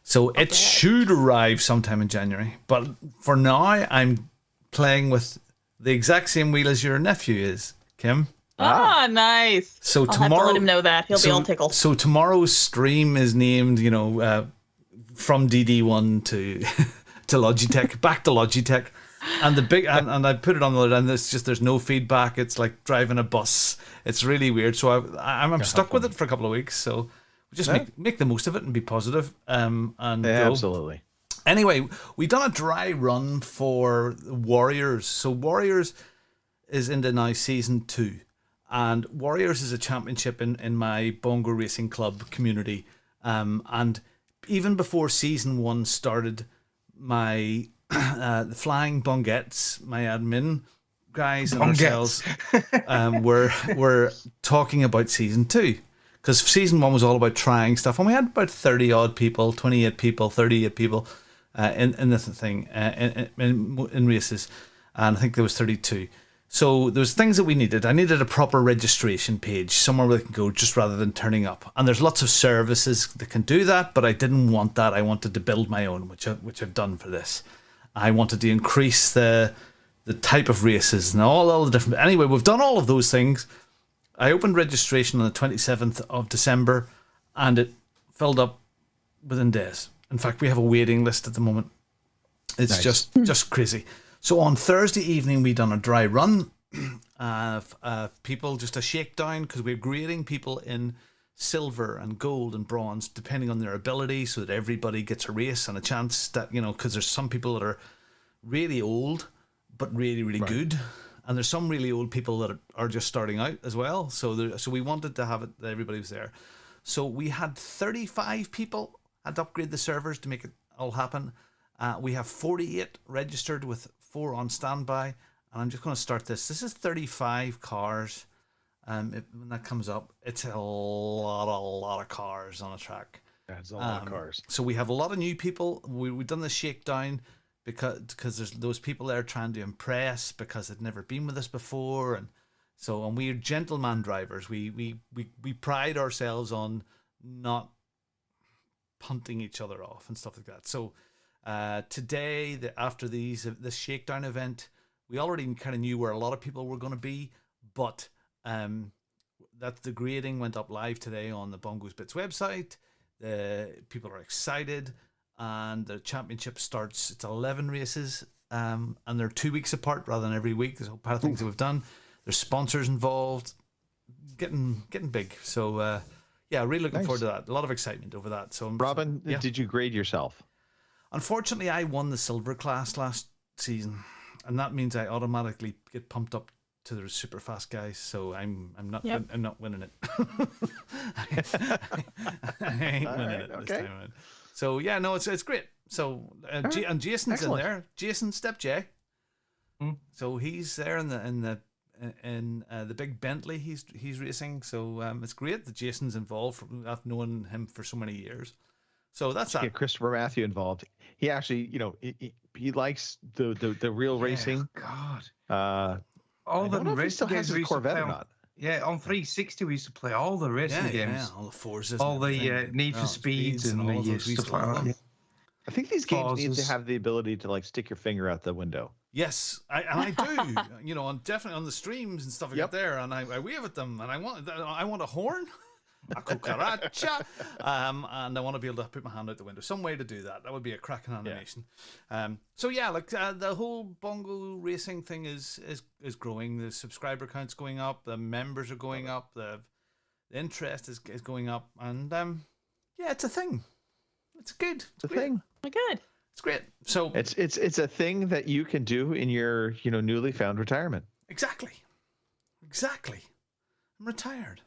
So it should arrive sometime in January. But for now, I'm playing with the exact same wheel as your nephew is, Kim. Nice. So I'll have to let him know that. He'll be all tickled. So tomorrow's stream is named, from DD1 to to Logitech, back to Logitech. And the big and I put it on the and there's no feedback. It's like driving a bus. It's really weird. So I'm stuck with it for a couple of weeks. So we just make the most of it and be positive. And go. Absolutely. Anyway, we done a dry run for Warriors. So Warriors is into now season 2. And Warriors is a championship in my Bongo Racing Club community. And even before season 1 started, my the Flying Bongettes, my admin guys and ourselves, were talking about season 2. Because season 1 was all about trying stuff. And we had about 30 odd people, 28 people, 38 people in the thing, in races. And I think there was 32. So there was things that we needed. I needed a proper registration page, somewhere where they can go just rather than turning up. And there's lots of services that can do that, but I didn't want that. I wanted to build my own, which I've done for this. I wanted to increase the type of races and all the different... Anyway, we've done all of those things. I opened registration on the 27th of December, and it filled up within days. In fact, we have a waiting list at the moment. It's just crazy. So on Thursday evening, we done a dry run of people, just a shakedown, because we're grading people in silver and gold and bronze, depending on their ability, so that everybody gets a race and a chance that, because there's some people that are really old, but really, really good. And there's some really old people that are just starting out as well. So we wanted to have it that everybody was there. So we had 35 people had to upgrade the servers to make it all happen. We have 48 registered with 4 on standby. And I'm just going to start this. This is 35 cars. When that comes up, it's a lot of cars on a track. That's a lot of cars. So we have a lot of new people. We've done the shakedown because there's those people there trying to impress because they've never been with us before, and we're gentleman drivers. We pride ourselves on not punting each other off and stuff like that. So today, after this shakedown event, we already kind of knew where a lot of people were going to be, but that the grading went up live today on the Bongos Bits website. The people are excited. And the championship starts, it's 11 races, and they're 2 weeks apart rather than every week. There's a part of things that we've done. There's sponsors involved, getting big. So, really looking forward to that. A lot of excitement over that. So, Robin, did you grade yourself? Unfortunately, I won the silver class last season, and that means I automatically get pumped up to the super fast guys. So I'm not winning it. I ain't winning it this time around. So it's great. So and Jason's excellent. In there. Jason Step J. So he's there in the big Bentley. He's racing. So it's great that Jason's involved. I've known him for so many years. So that's that. Get Christopher Matthew involved. He actually, he likes the real racing. God. All the racing games we Corvette or not. Yeah, on 360 we used to play all the racing games. Yeah, all the Forzas. All the Need for Speeds and all the stuff like that. Yeah. I think these games need to have the ability to stick your finger out the window. Yes, I do. On definitely on the streams and stuff like that there, and I wave at them, and I want a horn. A cucaracha, and I want to be able to put my hand out the window. Some way to do that. That would be a cracking animation. The whole Bongo racing thing is growing. The subscriber count's going up. The members are going up. The interest is going up, and it's a thing. It's good. It's a thing. Good. It's great. So it's a thing that you can do in your newly found retirement. Exactly. I'm retired.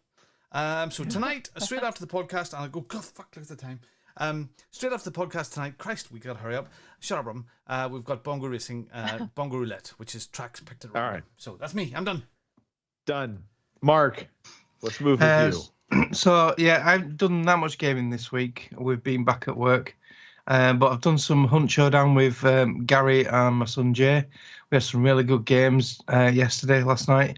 So tonight, straight after the podcast, and I go, God, fuck, look at the time. Straight after the podcast tonight, Christ, we got to hurry up. Shut up, Robin. We've got Bongo Racing, Bongo Roulette, which is tracks picked at random. All right. So that's me. I'm done. Done. Mark, let's move with you. So, yeah, I haven't done that much gaming this week. We've been back at work. But I've done some Hunt Showdown with Gary and my son Jay. We had some really good games last night.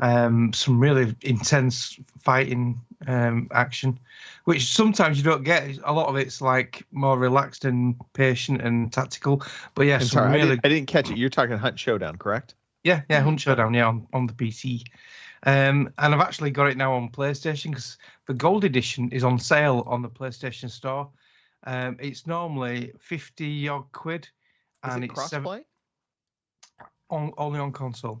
Some really intense fighting action, which sometimes you don't get. A lot of it's like more relaxed and patient and tactical. But yeah, I didn't catch it. You're talking Hunt Showdown, correct? Yeah, Hunt Showdown, on the PC. And I've actually got it now on PlayStation because the Gold Edition is on sale on the PlayStation Store. It's normally 50 odd quid, and it's crossplay? Only on console.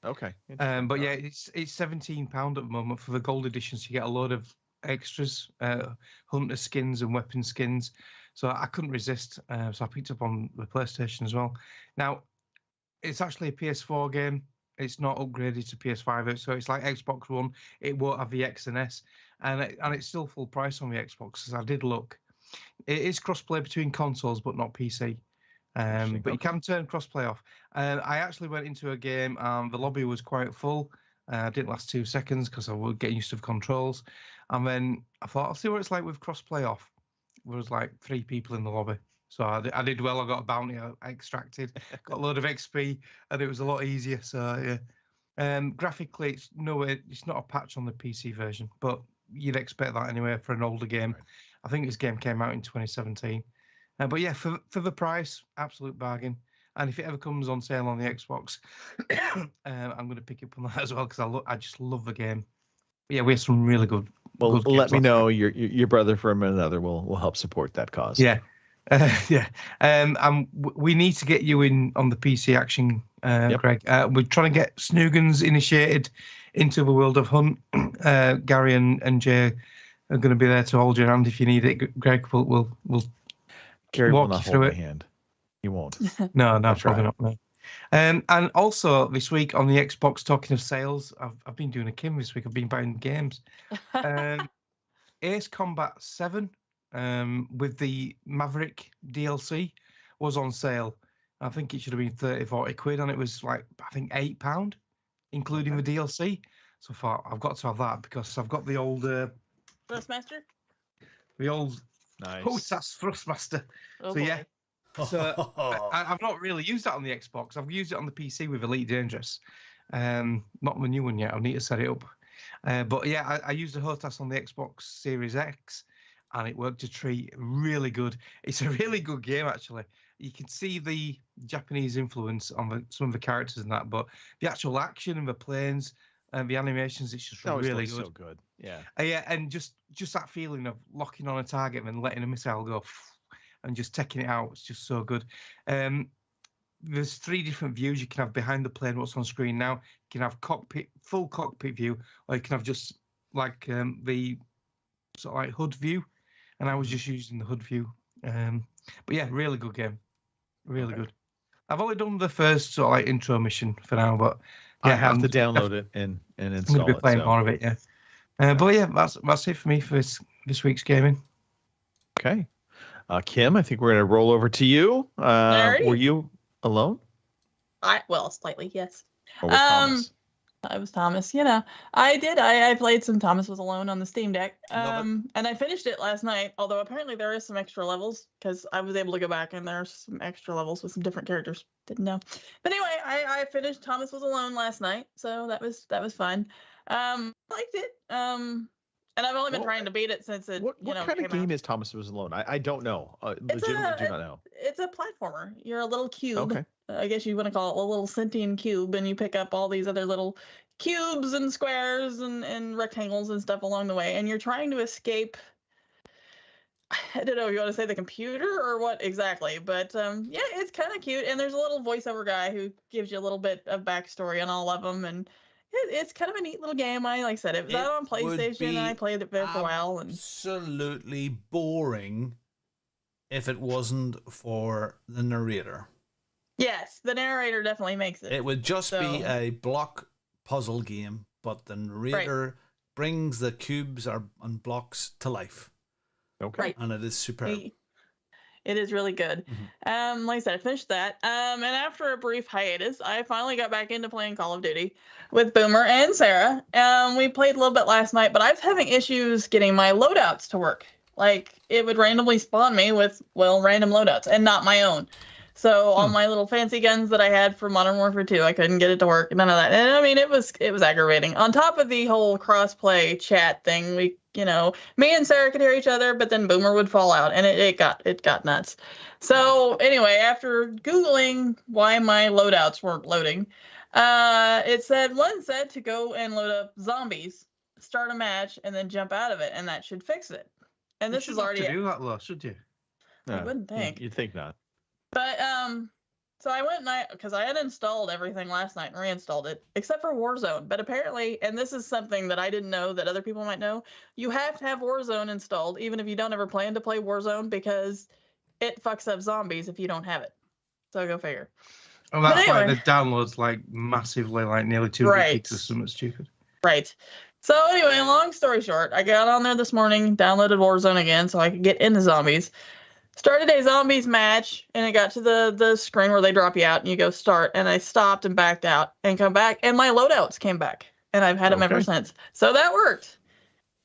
Okay. But yeah, it's £17 at the moment for the Gold Edition, so you get a load of extras, hunter skins and weapon skins. So I couldn't resist, so I picked up on the PlayStation as well. Now, it's actually a PS4 game. It's not upgraded to PS5, so it's like Xbox One. It won't have the X and S, and it's still full price on the Xbox. As I did look, it is crossplay between consoles, but not PC. But you can turn crossplay off. I actually went into a game, and the lobby was quite full. I didn't last 2 seconds because I was getting used to the controls, and then I thought I'll see what it's like with crossplay off. There was like 3 people in the lobby. So I did well. I got a bounty. I extracted, got a load of XP, and it was a lot easier. So yeah, graphically, it's not a patch on the PC version, but you'd expect that anyway for an older game. Right. I think this game came out in 2017. But yeah, for the price, absolute bargain. And if it ever comes on sale on the Xbox, I'm going to pick up on that as well because I just love the game. But yeah, we have some really good. Well, let me know. Your brother from another will help support that cause. Yeah. We need to get you in on the PC action, Greg. We're trying to get Snoogans initiated into the world of Hunt. Gary and Jay are going to be there to hold your hand if you need it. Greg, we'll Gary walk will not you through hold it. My hand. He won't. No, probably not. No. And also this week on the Xbox, talking of sales, I've been doing a Kim this week. I've been buying games. Ace Combat 7. With the Maverick DLC was on sale. I think it should have been 30-40 quid, and it was like, I think £8, including the DLC. So far, I've got to have that because I've got the old Thrustmaster? The old nice. HOTAS Thrustmaster. Oh, so boy. yeah. So I've not really used that on the Xbox. I've used it on the PC with Elite Dangerous. Not the new one yet. I'll need to set it up. But yeah, I used the HOTAS on the Xbox Series X, and it worked a treat. Really good. It's a really good game, actually. You can see the Japanese influence on some of the characters and that, but the actual action and the planes and the animations, it's just really good. So good. Yeah. Yeah, and just that feeling of locking on a target and then letting a missile go and just taking it out. It's just so good. There's 3 different views you can have behind the plane. What's on screen now? You can have full cockpit view, or you can have just like the sort of like HUD view. And I was just using the HUD view. But yeah, really good game. Really good. I've only done the first sort of like intro mission for now, but yeah, I have to download it and install it. I'm going to be playing more of it, yeah. But yeah, that's it for me for this week's gaming. Okay. Kim, I think we're going to roll over to you. Were you alone? Slightly, yes. Or with Thomas? I was Thomas, I did. I played some Thomas Was Alone on the Steam Deck. And I finished it last night, although apparently there is some extra levels because I was able to go back and there's some extra levels with some different characters. Didn't know. But anyway, I finished Thomas Was Alone last night, so that was fun. Liked it. And I've only been trying to beat it since it what kind of game is Thomas Was Alone? I don't know. Legitimately do not know. It's a platformer. You're a little cube. Okay. I guess you want to call it a little sentient cube, and you pick up all these other little cubes and squares and rectangles and stuff along the way, and you're trying to escape. I don't know if you want to say the computer or what exactly, but yeah, it's kind of cute. And there's a little voiceover guy who gives you a little bit of backstory on all of them, and it's kind of a neat little game. Like I said, it was out on PlayStation, and I played it for a while. And absolutely boring if it wasn't for the narrator. Yes, the narrator definitely makes it. It would just be a block puzzle game, but the narrator brings the cubes and blocks to life. Okay. Right. And it is superb. It is really good. Like I said, I finished that. And after a brief hiatus, I finally got back into playing Call of Duty with Boomer and Sarah. We played a little bit last night, but I was having issues getting my loadouts to work. Like, it would randomly spawn me with, random loadouts and not my own. So all my little fancy guns that I had for Modern Warfare 2, I couldn't get it to work. None of that. And I mean, it was aggravating. On top of the whole cross-play chat thing, me and Sarah could hear each other, but then Boomer would fall out, and it got nuts. So anyway, after Googling why my loadouts weren't loading, one said to go and load up zombies, start a match, and then jump out of it, and that should fix it. And this is already to do that, though, should you? I wouldn't think. You'd think not. But so I went because I had installed everything last night and reinstalled it, except for Warzone. But apparently, and this is something that I didn't know that other people might know, you have to have Warzone installed, even if you don't ever plan to play Warzone, because it fucks up zombies if you don't have it. So go figure. Oh, that's why the download's like massively, like nearly 2 gigs or something stupid. Right. So anyway, long story short, I got on there this morning, downloaded Warzone again so I could get into zombies. Started a zombies match, and it got to the screen where they drop you out, and you go start, and I stopped and backed out and come back, and my loadouts came back, and I've had them ever since. So that worked.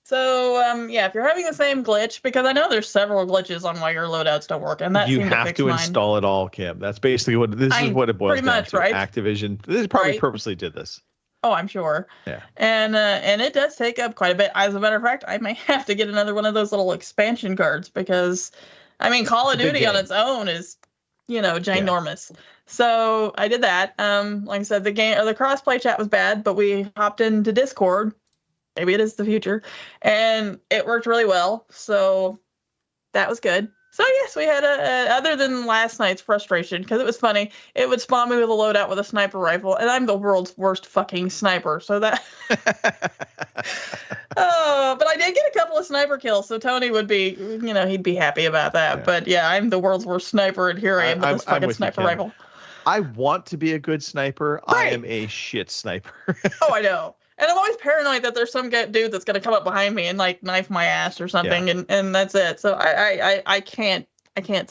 So, if you're having the same glitch, because I know there's several glitches on why your loadouts don't work, and that you seemed to have fix to mine. install it all, Kim. That's basically what this is. What it boils pretty down much, to. right? Activision. This probably purposely did this. Oh, I'm sure. Yeah. And it does take up quite a bit. As a matter of fact, I may have to get another one of those little expansion cards because, I mean, Call of Duty on its own is, ginormous. Yeah. So I did that. Like I said, the crossplay chat was bad, but we hopped into Discord. Maybe it is the future, and it worked really well. So that was good. So yes, we had other than last night's frustration, because it was funny. It would spawn me with a loadout with a sniper rifle, and I'm the world's worst fucking sniper. So that. But I did get a couple of sniper kills, so Tony would be, he'd be happy about that. Yeah. But yeah, I'm the world's worst sniper, and here I am with this fucking sniper rifle. I want to be a good sniper. Right. I am a shit sniper. Oh, I know. And I'm always paranoid that there's some dude that's going to come up behind me and like knife my ass or something, and that's it. So I can't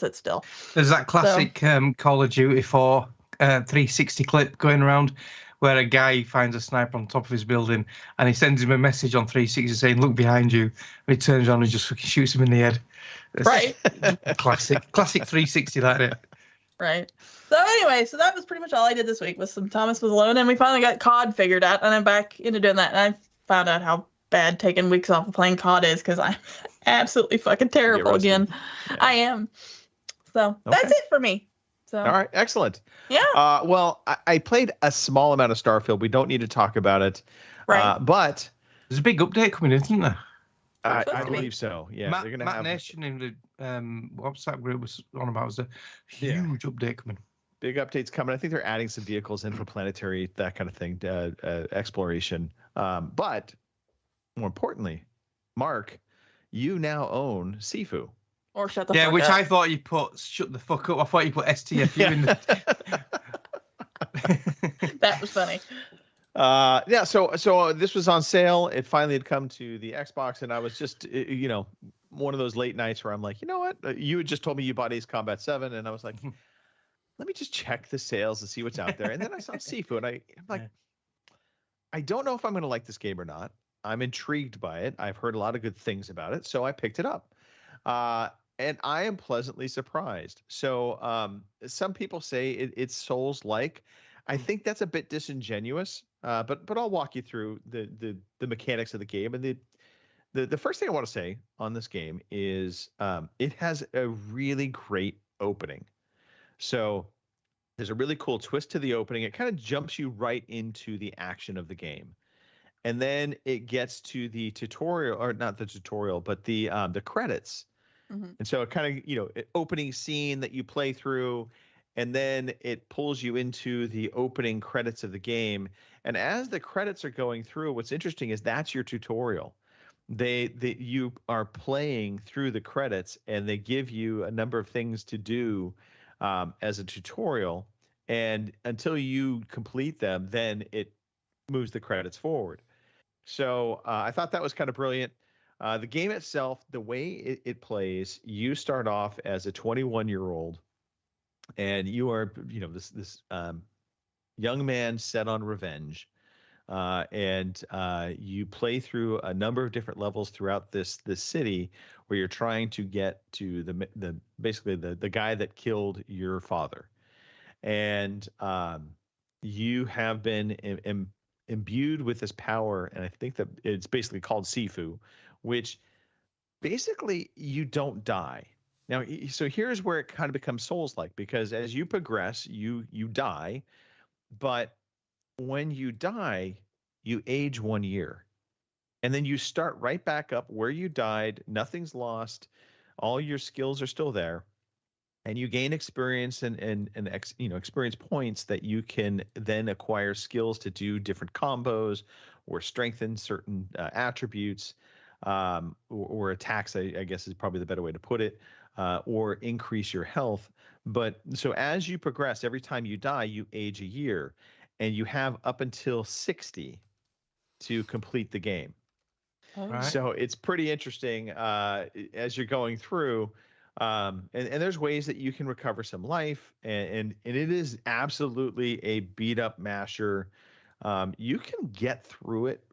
sit still. There's that classic Call of Duty 4 360 clip going around where a guy finds a sniper on top of his building and he sends him a message on 360 saying, "Look behind you." And he turns around and just fucking shoots him in the head. Right. Classic 360 like that. Right. So anyway, that was pretty much all I did this week was some Thomas Was Alone, and we finally got COD figured out, and I'm back into doing that. And I found out how bad taking weeks off of playing COD is because I'm absolutely fucking terrible again. Yeah. I am. So that's it for me. So all right, excellent. Yeah. Well, I played a small amount of Starfield. We don't need to talk about it. Right. But there's a big update coming, isn't there? I believe so. Yeah, they're gonna have Nation in the WhatsApp group was on about was a huge update coming. Big updates coming. I think they're adding some vehicles in for planetary, that kind of thing, exploration. But more importantly, Mark, you now own Sifu. Or shut the fuck up. Yeah, which I thought you put shut the fuck up. I thought you put STFU in the. That was funny. So this was on sale. It finally had come to the Xbox, and I was just, one of those late nights where I'm like, you know what? You had just told me you bought Ace Combat 7, and I was like, let me just check the sales and see what's out there. And then I saw Sifu, and I'm like, I don't know if I'm going to like this game or not. I'm intrigued by it. I've heard a lot of good things about it, so I picked it up. And I am pleasantly surprised. So some people say it's Souls-like. I think that's a bit disingenuous. But I'll walk you through the mechanics of the game. And the first thing I want to say on this game is it has a really great opening. So there's a really cool twist to the opening. It kind of jumps you right into the action of the game. And then it gets to the tutorial, or not the tutorial, but the credits. Mm-hmm. And so it kind of, opening scene that you play through, and then it pulls you into the opening credits of the game. And as the credits are going through, what's interesting is that's your tutorial. you are playing through the credits, and they give you a number of things to do as a tutorial, and until you complete them, then it moves the credits forward. So I thought that was kind of brilliant. The game itself, the way it plays, you start off as a 21-year-old, and you are, this young man set on revenge. And you play through a number of different levels throughout this city, where you're trying to get to the basically the guy that killed your father, and you have been imbued with this power, and I think that it's basically called Sifu, which basically you don't die. Now, so here's where it kind of becomes Souls-like, because as you progress, you die, but when you die, you age 1 year, and then you start right back up where you died. Nothing's lost. All your skills are still there, and you gain experience and experience points that you can then acquire skills to do different combos or strengthen certain attributes, or attacks, I guess is probably the better way to put it, or increase your health. But so as you progress, every time you die, you age a year. And you have up until 60 to complete the game. Right. So it's pretty interesting as you're going through. And there's ways that you can recover some life. And it is absolutely a beat-up masher. You can get through it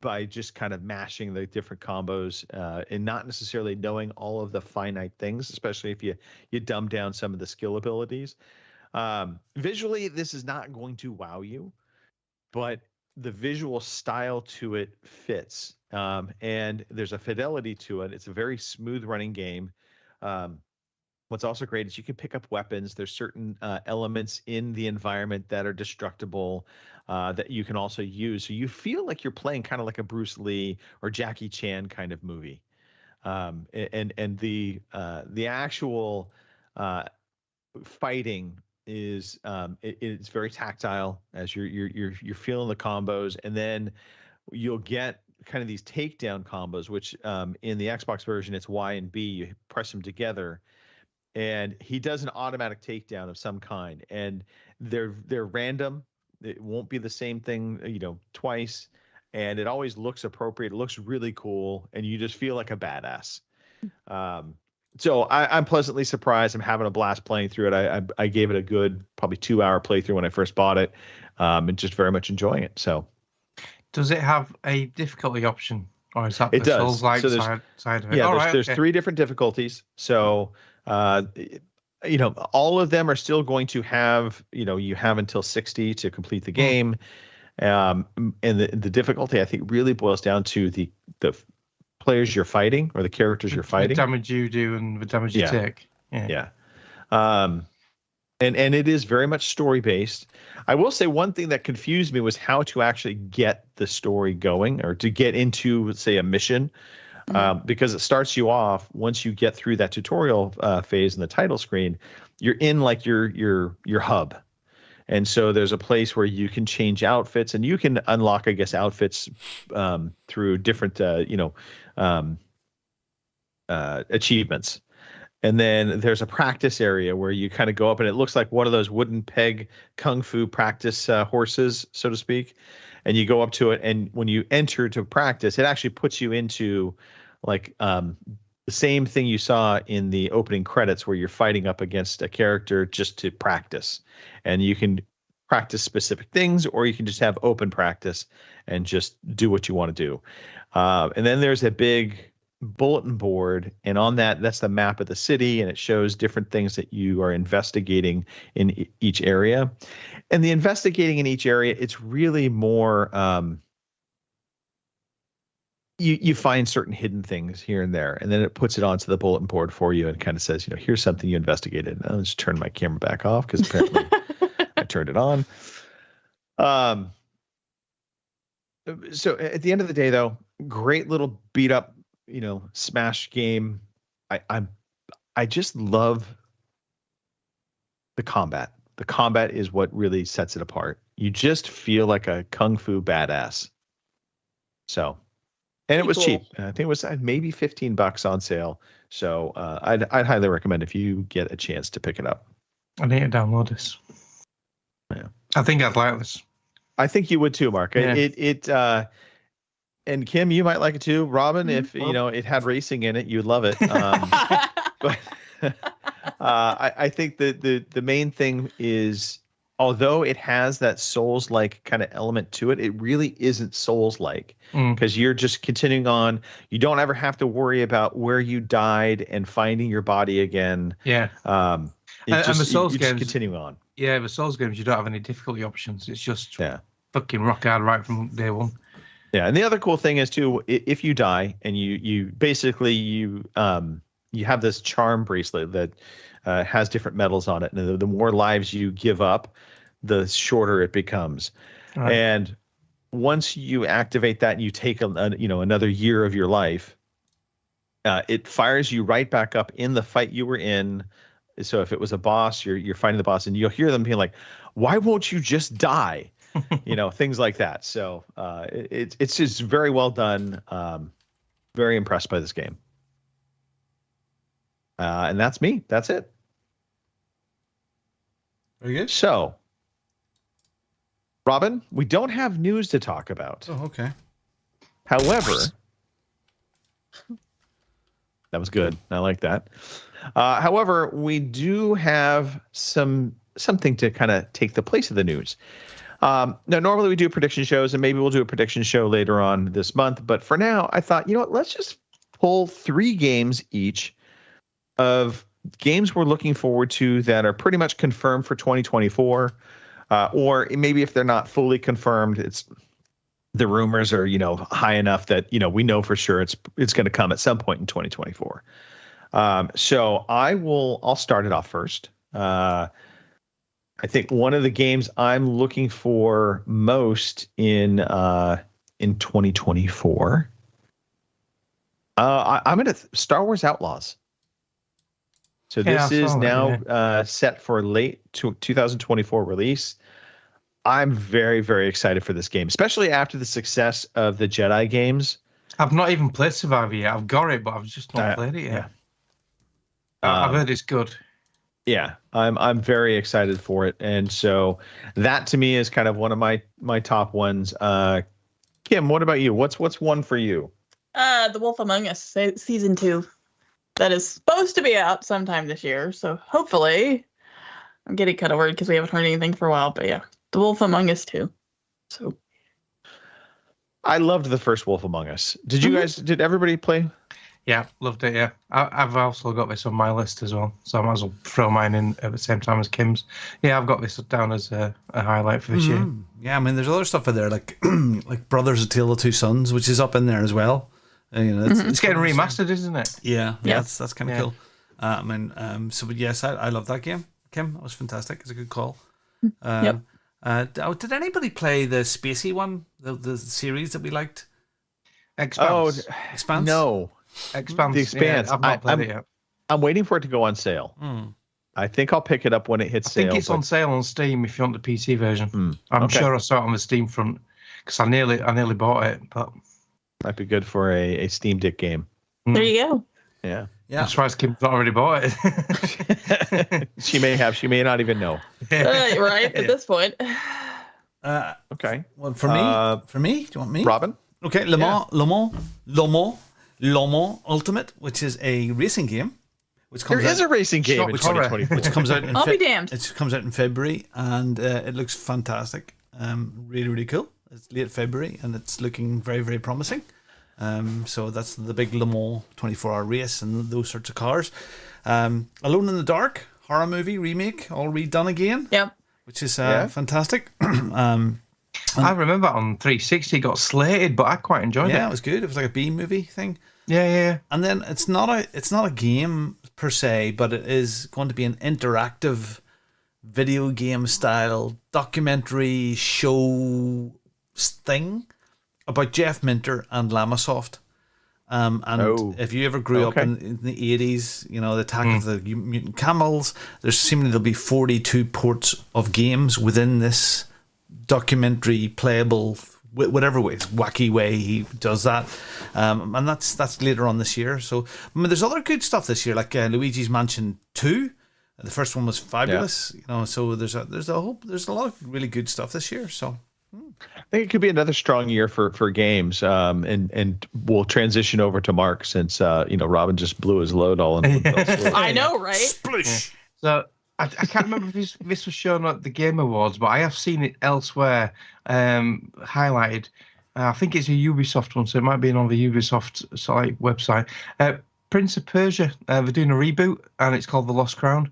by just kind of mashing the different combos and not necessarily knowing all of the finite things, especially if you dumb down some of the skill abilities. Visually, this is not going to wow you, but the visual style to it fits. And there's a fidelity to it. It's a very smooth running game. What's also great is you can pick up weapons. There's certain elements in the environment that are destructible that you can also use. So you feel like you're playing kind of like a Bruce Lee or Jackie Chan kind of movie. And the actual fighting is it's very tactile as you're feeling the combos, and then you'll get kind of these takedown combos, which in the Xbox version it's Y and B. You press them together, and he does an automatic takedown of some kind, and they're random. It won't be the same thing, twice, and it always looks appropriate. It looks really cool, and you just feel like a badass. So I'm pleasantly surprised. I'm having a blast playing through it. I gave it a good probably 2-hour playthrough when I first bought it, and just very much enjoying it. So, does it have a difficulty option, or is that the Souls-like side of it? Yeah, there's 3 different difficulties. So, all of them are still going to have, you have until 60 to complete the game, and the difficulty I think really boils down to the players you're fighting, or the characters you're fighting, the damage you do and the damage you take. Yeah. And it is very much story based. I will say one thing that confused me was how to actually get the story going, or to get into, say, a mission, because it starts you off once you get through that tutorial phase in the title screen. You're in like your hub. And so there's a place where you can change outfits, and you can unlock, I guess, outfits through different, achievements. And then there's a practice area where you kind of go up, and it looks like one of those wooden peg kung fu practice horses, so to speak. And you go up to it, and when you enter to practice, it actually puts you into like the same thing you saw in the opening credits, where you're fighting up against a character just to practice. And you can practice specific things, or you can just have open practice and just do what you want to do. And then there's a big bulletin board, and on that's the map of the city, and it shows different things that you are investigating in each area. And the investigating in each area, it's really more you find certain hidden things here and there, and then it puts it onto the bulletin board for you and kind of says, here's something you investigated. And I'll just turn my camera back off because apparently I turned it on. So at the end of the day, though, great little beat up, smash game. I just love the combat. The combat is what really sets it apart. You just feel like a kung fu badass. So And it was Pretty cheap. I think it was maybe $15 on sale. So I'd highly recommend if you get a chance to pick it up. I need to download this. Yeah. I think I'd like this. I think you would too, Mark. Yeah. And Kim, you might like it too. Robin, if it had racing in it, you'd love it. But I think the main thing is, although it has that Souls-like kind of element to it, it really isn't Souls-like because you're just continuing on. You don't ever have to worry about where you died and finding your body again. Yeah. And the Souls you games just continue on. Yeah, the Souls games, you don't have any difficulty options. It's just fucking rock hard right from day one. Yeah, and the other cool thing is too, if you die and you basically you have this charm bracelet that has different metals on it, and the more lives you give up, the shorter it becomes. Right. And once you activate that and you take another year of your life, it fires you right back up in the fight you were in. So if it was a boss, you're fighting the boss, and you'll hear them being like, "Why won't you just die?" Things like that. So it's just very well done. Very impressed by this game. And that's me. That's it. Very good. So, Robin, we don't have news to talk about. Oh, okay. However, that was good. I like that. However, we do have something to kind of take the place of the news. Now, normally we do prediction shows, and maybe we'll do a prediction show later on this month. But for now, I thought, let's just pull 3 games each of games we're looking forward to that are pretty much confirmed for 2024. Or maybe if they're not fully confirmed, it's the rumors are, high enough that, we know for sure it's going to come at some point in 2024. So I'll start it off first. I think one of the games I'm looking for most in 2024, I'm going to Star Wars Outlaws. So this is now set for late 2024 release. I'm very, very excited for this game, especially after the success of the Jedi games. I've not even played Survivor yet. I've got it, but I've just not played it yet. I've heard it's good. Yeah, I'm very excited for it, and so that to me is kind of one of my top ones. Kim, what about you? What's one for you? The Wolf Among Us season 2. That is supposed to be out sometime this year, so hopefully, I'm getting kind of worried because we haven't heard anything for a while. But yeah, The Wolf Among Us 2. So, I loved the first Wolf Among Us. Did you guys? Did everybody play? Yeah, loved it. Yeah, I've also got this on my list as well, so I might as well throw mine in at the same time as Kim's. Yeah, I've got this down as a highlight for this year. Yeah, I mean, there's other stuff in there like like Brothers: A Tale of Two Sons, which is up in there as well. It's getting remastered, isn't it? Yeah, yes. That's kind of cool. But yes, I love that game. Kim, that was fantastic. It's a good call. Did anybody play the Spacey one, the series that we liked? Expanse. Oh, Expanse? No. Expanse. The Expanse. Yeah, I've not played it yet. I'm waiting for it to go on sale. I think I'll pick it up when it hits sale. I think it's on sale on Steam if you want the PC version. I'm sure I saw it on the Steam front because I nearly bought it, but might be good for a Steam Deck game. There you go. Yeah. I'm surprised Kim's not already bought it. She may have. She may not even know. Right at this point. Okay. Well, for me, do you want me? Robin? Okay, Le Mans Ultimate, which is a racing game. There is a racing game in 2020. Which comes out in I'll be damned. It comes out in February, and it looks fantastic. Really, really cool. It's late February, and it's looking very, very promising. So that's the big Le Mans 24-hour race and those sorts of cars. Alone in the Dark, horror movie remake, all redone again. Yep. Which is fantastic. I remember on 360 got slated, but I quite enjoyed it. Yeah, it was good. It was like a B movie thing. Yeah. And then it's not a game per se, but it is going to be an interactive video game style documentary show thing about Jeff Minter and Lamasoft. If you ever grew up in the 80s, the Attack of the Mutant Camels, there'll be 42 ports of games within this documentary playable whatever ways, wacky way he does that, and that's later on this year. So I mean, there's other good stuff this year, like Luigi's Mansion 2. The first one was fabulous, So there's a lot of really good stuff this year. So I think it could be another strong year for games, and we'll transition over to Mark since Robin just blew his load all in. I know, right? Splish. So I can't remember if this was shown at the Game Awards, but I have seen it elsewhere highlighted. I think it's a Ubisoft one, so it might be on the Ubisoft site website. Prince of Persia, they're doing a reboot, and it's called The Lost Crown.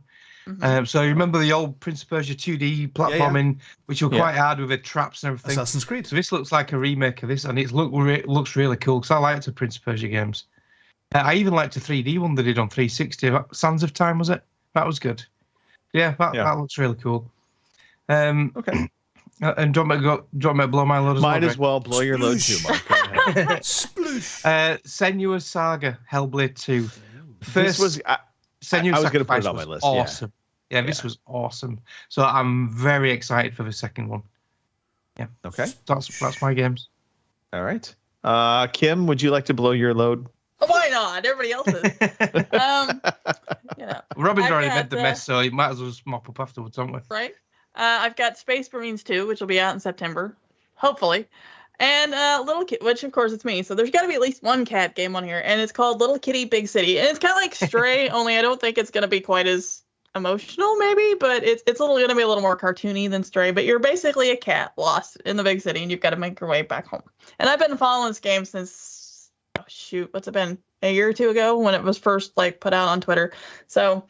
Mm-hmm. So you remember the old Prince of Persia 2D platforming, which were quite hard with the traps and everything. Assassin's Creed. So this looks like a remake of this, and it looks really cool because I liked the Prince of Persia games. I even liked the 3D one they did on 360. Sands of Time, was it? That was good. Yeah, that looks really cool. Okay. And do you want me to blow my load as well? Might as well blow your load too, Mark. Go ahead. Senua's Saga, Hellblade 2. This was... Senua's I was going to put Sacrifice it on my list. Awesome. Yeah, this was awesome. So I'm very excited for the second one. Yeah. Okay. That's my games. All right. Kim, would you like to blow your load? Why not? Everybody else is. Robin's already made the mess, so he might as well just mop up afterwards, don't we? Right. I've got Space Marines 2, which will be out in September, hopefully. And Little Kitty, which of course it's me. So there's got to be at least one cat game on here, and it's called Little Kitty Big City. And it's kind of like Stray, only I don't think it's going to be quite as emotional, maybe, but it's going to be a little more cartoony than Stray. But you're basically a cat lost in the big city, and you've got to make your way back home. And I've been following this game since what's it been, a year or two ago when it was first put out on Twitter. So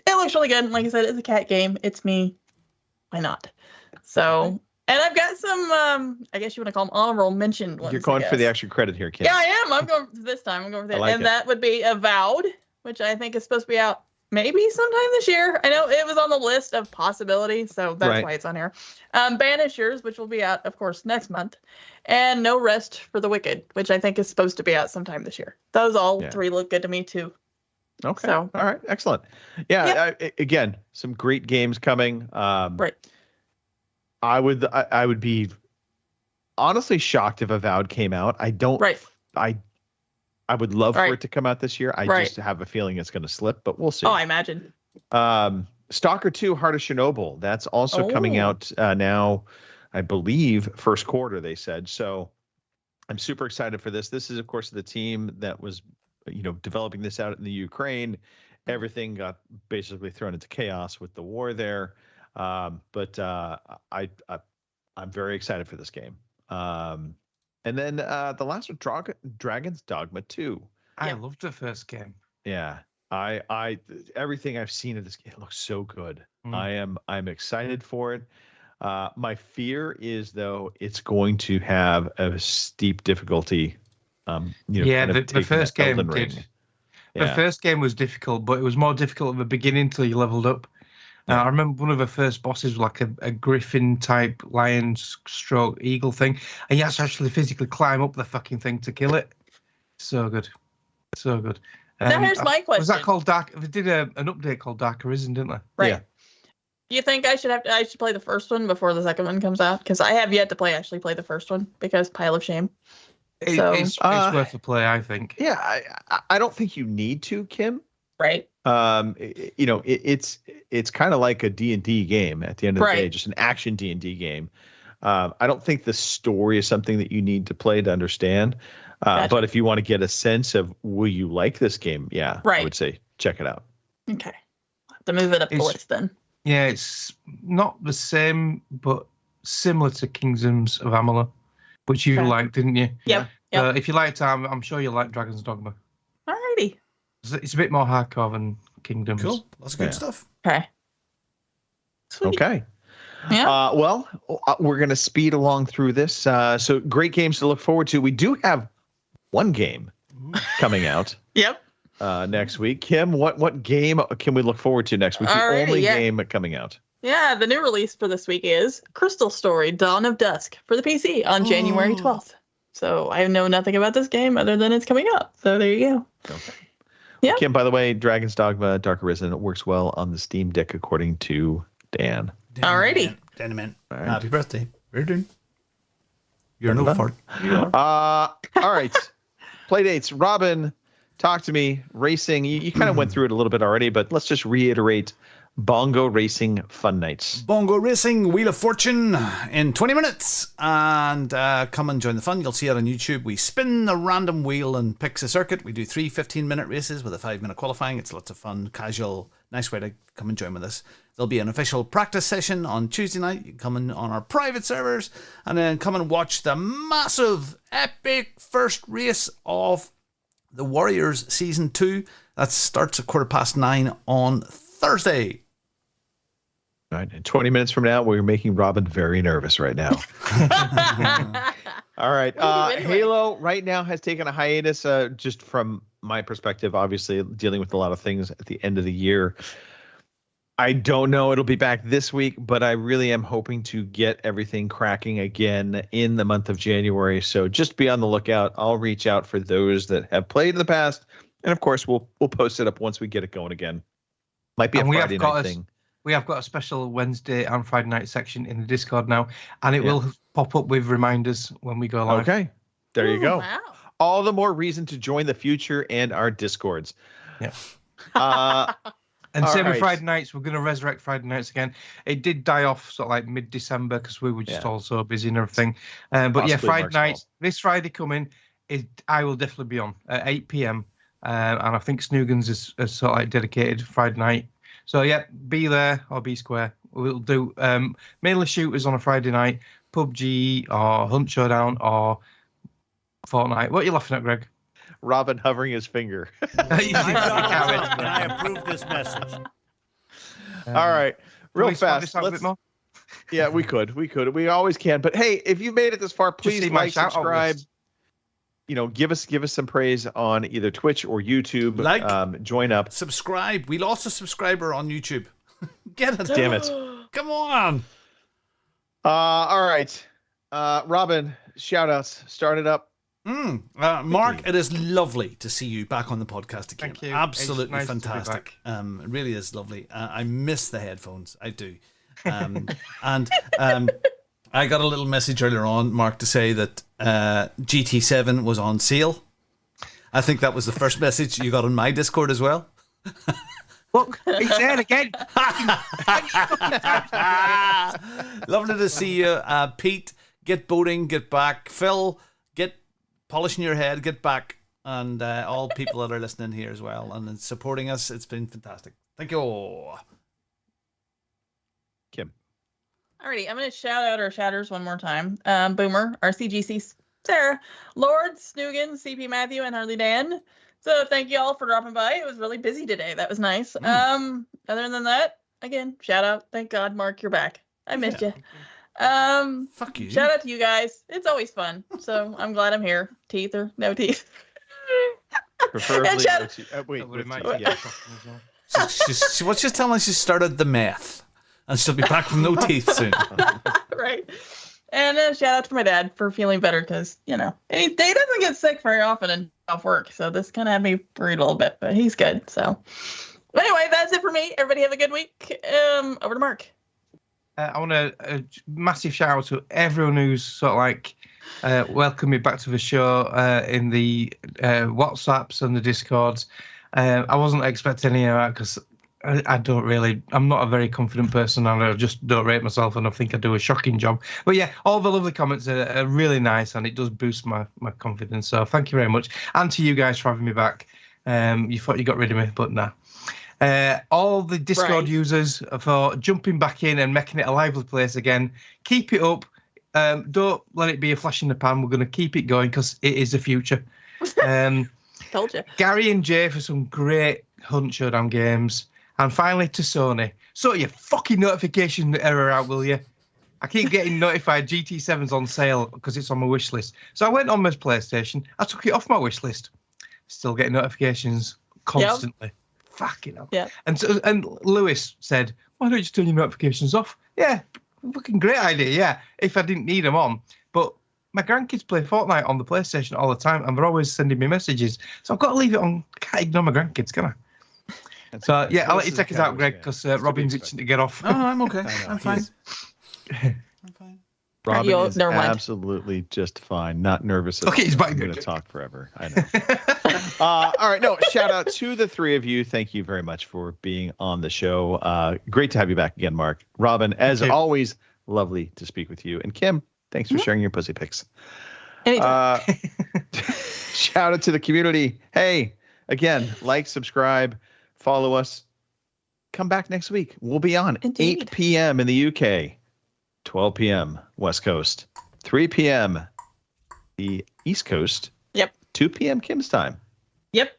it looks really good. Like I said, it's a cat game. It's me. Why not? So. And I've got some, I guess you want to call them honorable mentioned ones. You're going for the extra credit here, Kim. Yeah, I am. I'm going this time. I'm going for that. Like and that would be Avowed, which I think is supposed to be out maybe sometime this year. I know it was on the list of possibilities, so that's why it's on here. Banishers, which will be out, of course, next month. And No Rest for the Wicked, which I think is supposed to be out sometime this year. Those three look good to me, too. Okay. So, all right. Excellent. Yeah. Again, some great games coming. Right. I would be honestly shocked if Avowed came out. I don't. Right. I would love for it to come out this year. I just have a feeling it's going to slip, but we'll see. Oh, I imagine. Stalker 2: Heart of Chernobyl. That's also coming out now. I believe first quarter. They said so. I'm super excited for this. This is, of course, the team that was, developing this out in the Ukraine. Everything got basically thrown into chaos with the war there. But I'm very excited for this game. And then the last one, Dragon's Dogma 2. I loved the first game. Yeah, I everything I've seen of this game looks so good. I'm excited for it. My fear is though it's going to have a steep difficulty. The first game did. The first game was difficult, but it was more difficult at the beginning until you leveled up. I remember one of the first bosses was like a griffin type lion stroke eagle thing, and you had to actually physically climb up the fucking thing to kill it. So good. So good. Now here's my question. Was that called Dark? They did an update called Dark Arisen, didn't they? Right. Yeah. Do you think I should play the first one before the second one comes out? Because I have yet to play the first one because pile of shame. It's worth a play, I think. Yeah, I don't think you need to, Kim. Right. It's kind of like a D&D game at the end of the day, just an action D&D game. I don't think the story is something that you need to play to understand. Gotcha. But if you want to get a sense of will you like this game, I would say check it out. Okay. I'll have to move it up the list then. Yeah, it's not the same, but similar to Kingdoms of Amalur, which you liked, didn't you? Yep. If you liked, I'm sure you like Dragon's Dogma. Alrighty. It's a bit more hardcore than Kingdoms. Cool. That's good stuff. Okay. Sweet. Okay. Yeah. We're going to speed along through this. So great games to look forward to. We do have one game coming out. Yep. Next week. Kim, what game can we look forward to next week? The only game coming out. Yeah, the new release for this week is Crystal Story: Dawn of Dusk for the PC on January 12th. So I know nothing about this game other than it's coming out. So there you go. Okay. Yeah. Kim, by the way, Dragon's Dogma Dark Arisen works well on the Steam Deck according to Dan. Alrighty. Dan, man. All right. Happy birthday. We're doing. You're no fart. All right. Play dates. Robin, talk to me. Racing. You kind of went through it a little bit already, but let's just reiterate. Bongo Racing Fun Nights. Bongo Racing Wheel of Fortune in 20 minutes. And come and join the fun. You'll see it on YouTube. We spin the random wheel and picks a circuit. We do 3 15-minute races with a 5-minute qualifying. It's lots of fun, casual, nice way to come and join with us. There'll be an official practice session on Tuesday night. You can come in on our private servers and then come and watch the massive, epic first race of the Warriors Season 2. That starts at 9:15 on Thursday. Right, and 20 minutes from now, we're making Robin very nervous right now. All right. Halo right now has taken a hiatus, just from my perspective, obviously dealing with a lot of things at the end of the year. I don't know it'll be back this week, but I really am hoping to get everything cracking again in the month of January. So just be on the lookout. I'll reach out for those that have played in the past. And of course, we'll post it up once we get it going again. Might be a Friday night thing. We have got a special Wednesday and Friday night section in the Discord now, and it will pop up with reminders when we go live. Okay, there you go. Wow. All the more reason to join the future and our Discords. Yeah. And same with Friday nights. We're going to resurrect Friday nights again. It did die off sort of like mid-December because we were just all so busy and everything. But possibly Friday nights, this Friday coming, I will definitely be on at 8 p.m. And I think Snoogans is sort of like dedicated Friday night. So, be there or be square. We'll do mainly shooters on a Friday night, PUBG or Hunt Showdown or Fortnite. What are you laughing at, Greg? Robin hovering his finger. I approve this message. All right. Real fast. Yeah, we could. We always can. But, hey, if you made it this far, please like, subscribe. Give us some praise on either Twitch or YouTube. Join up. Subscribe. We lost a subscriber on YouTube. Get it. Damn it. Come on. All right. Robin, shout outs. Start it up. Mark, it is lovely to see you back on the podcast again. Thank you. Absolutely nice fantastic. It really is lovely. I miss the headphones. I do. And I got a little message earlier on, Mark, to say that GT7 was on sale. I think that was the first message you got on my Discord as well. Look, he's there again. Lovely to see you. Pete, get boating, get back. Phil, get polishing your head, get back. And all people that are listening here as well and supporting us. It's been fantastic. Thank you. Kim. Alrighty, I'm going to shout out our shatters one more time. Boomer, RCGC, Sarah, Lord, Snoogan, CP Matthew, and Harley Dan. So thank you all for dropping by. It was really busy today. That was nice. Other than that, again, shout out. Thank God, Mark, you're back. I missed you. Fuck you. Shout out to you guys. It's always fun. So I'm glad I'm here. Teeth or no teeth. Preferably. What's just telling us she started the math. And she'll be back from no teeth soon. Right. And shout out to my dad for feeling better because, he doesn't get sick very often and off work. So this kind of had me worried a little bit, but he's good. So anyway, that's it for me. Everybody have a good week. Over to Mark. I want a massive shout out to everyone who's sort of like welcomed me back to the show in the WhatsApps and the Discords. I wasn't expecting any of that because I'm not a very confident person and I just don't rate myself and I think I do a shocking job. But yeah, all the lovely comments are really nice and it does boost my confidence. So thank you very much. And to you guys for having me back. You thought you got rid of me, but nah. All the Discord users for jumping back in and making it a lively place again. Keep it up. Don't let it be a flash in the pan. We're going to keep it going because it is the future. Told you. Gary and Jay for some great Hunt Showdown games. And finally to Sony. Sort your fucking notification error out, will you? I keep getting notified GT7's on sale because it's on my wish list. So I went on my PlayStation. I took it off my wish list. Still getting notifications constantly. Yep. Fucking hell. Yeah. And Lewis said, why don't you turn your notifications off? Yeah, fucking great idea, yeah, if I didn't need them on. But my grandkids play Fortnite on the PlayStation all the time and they're always sending me messages. So I've got to leave it on. I can't ignore my grandkids, can I? So, yeah, I'll let you take us out, Greg, because Robin's itching to get off. No, I'm okay. I'm fine. I'm fine. Robin Yo, is never mind. absolutely just fine. Not nervous at all. Okay, he's back. I'm going to talk forever. I know. All right. No, shout out to the three of you. Thank you very much for being on the show. Great to have you back again, Mark. Robin, as always, lovely to speak with you. And Kim, thanks for sharing your pussy pics. Anytime. Shout out to the community. Hey, again, like, subscribe, follow us. Come back next week. We'll be on Indeed. 8 p.m. in the UK, 12 p.m. West Coast, 3 p.m. the East Coast. Yep. 2 p.m. Kim's time. Yep.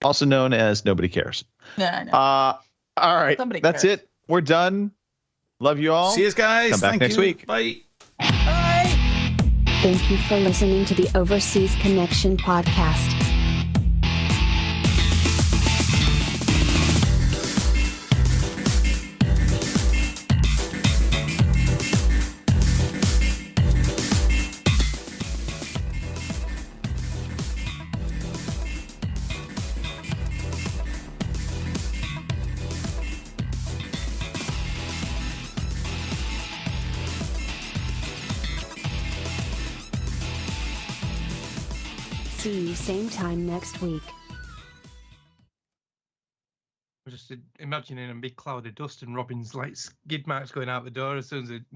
Also known as Nobody Cares. Yeah, I know. All right. Somebody That's cares. it. We're done. Love you all. See you guys. Come back Thank next you. week. Bye. Bye. Thank you for listening to the Overseas Connection podcast. See you same time next week. I'm just imagining a big cloud of dust and Robin's like skid marks going out the door as soon as it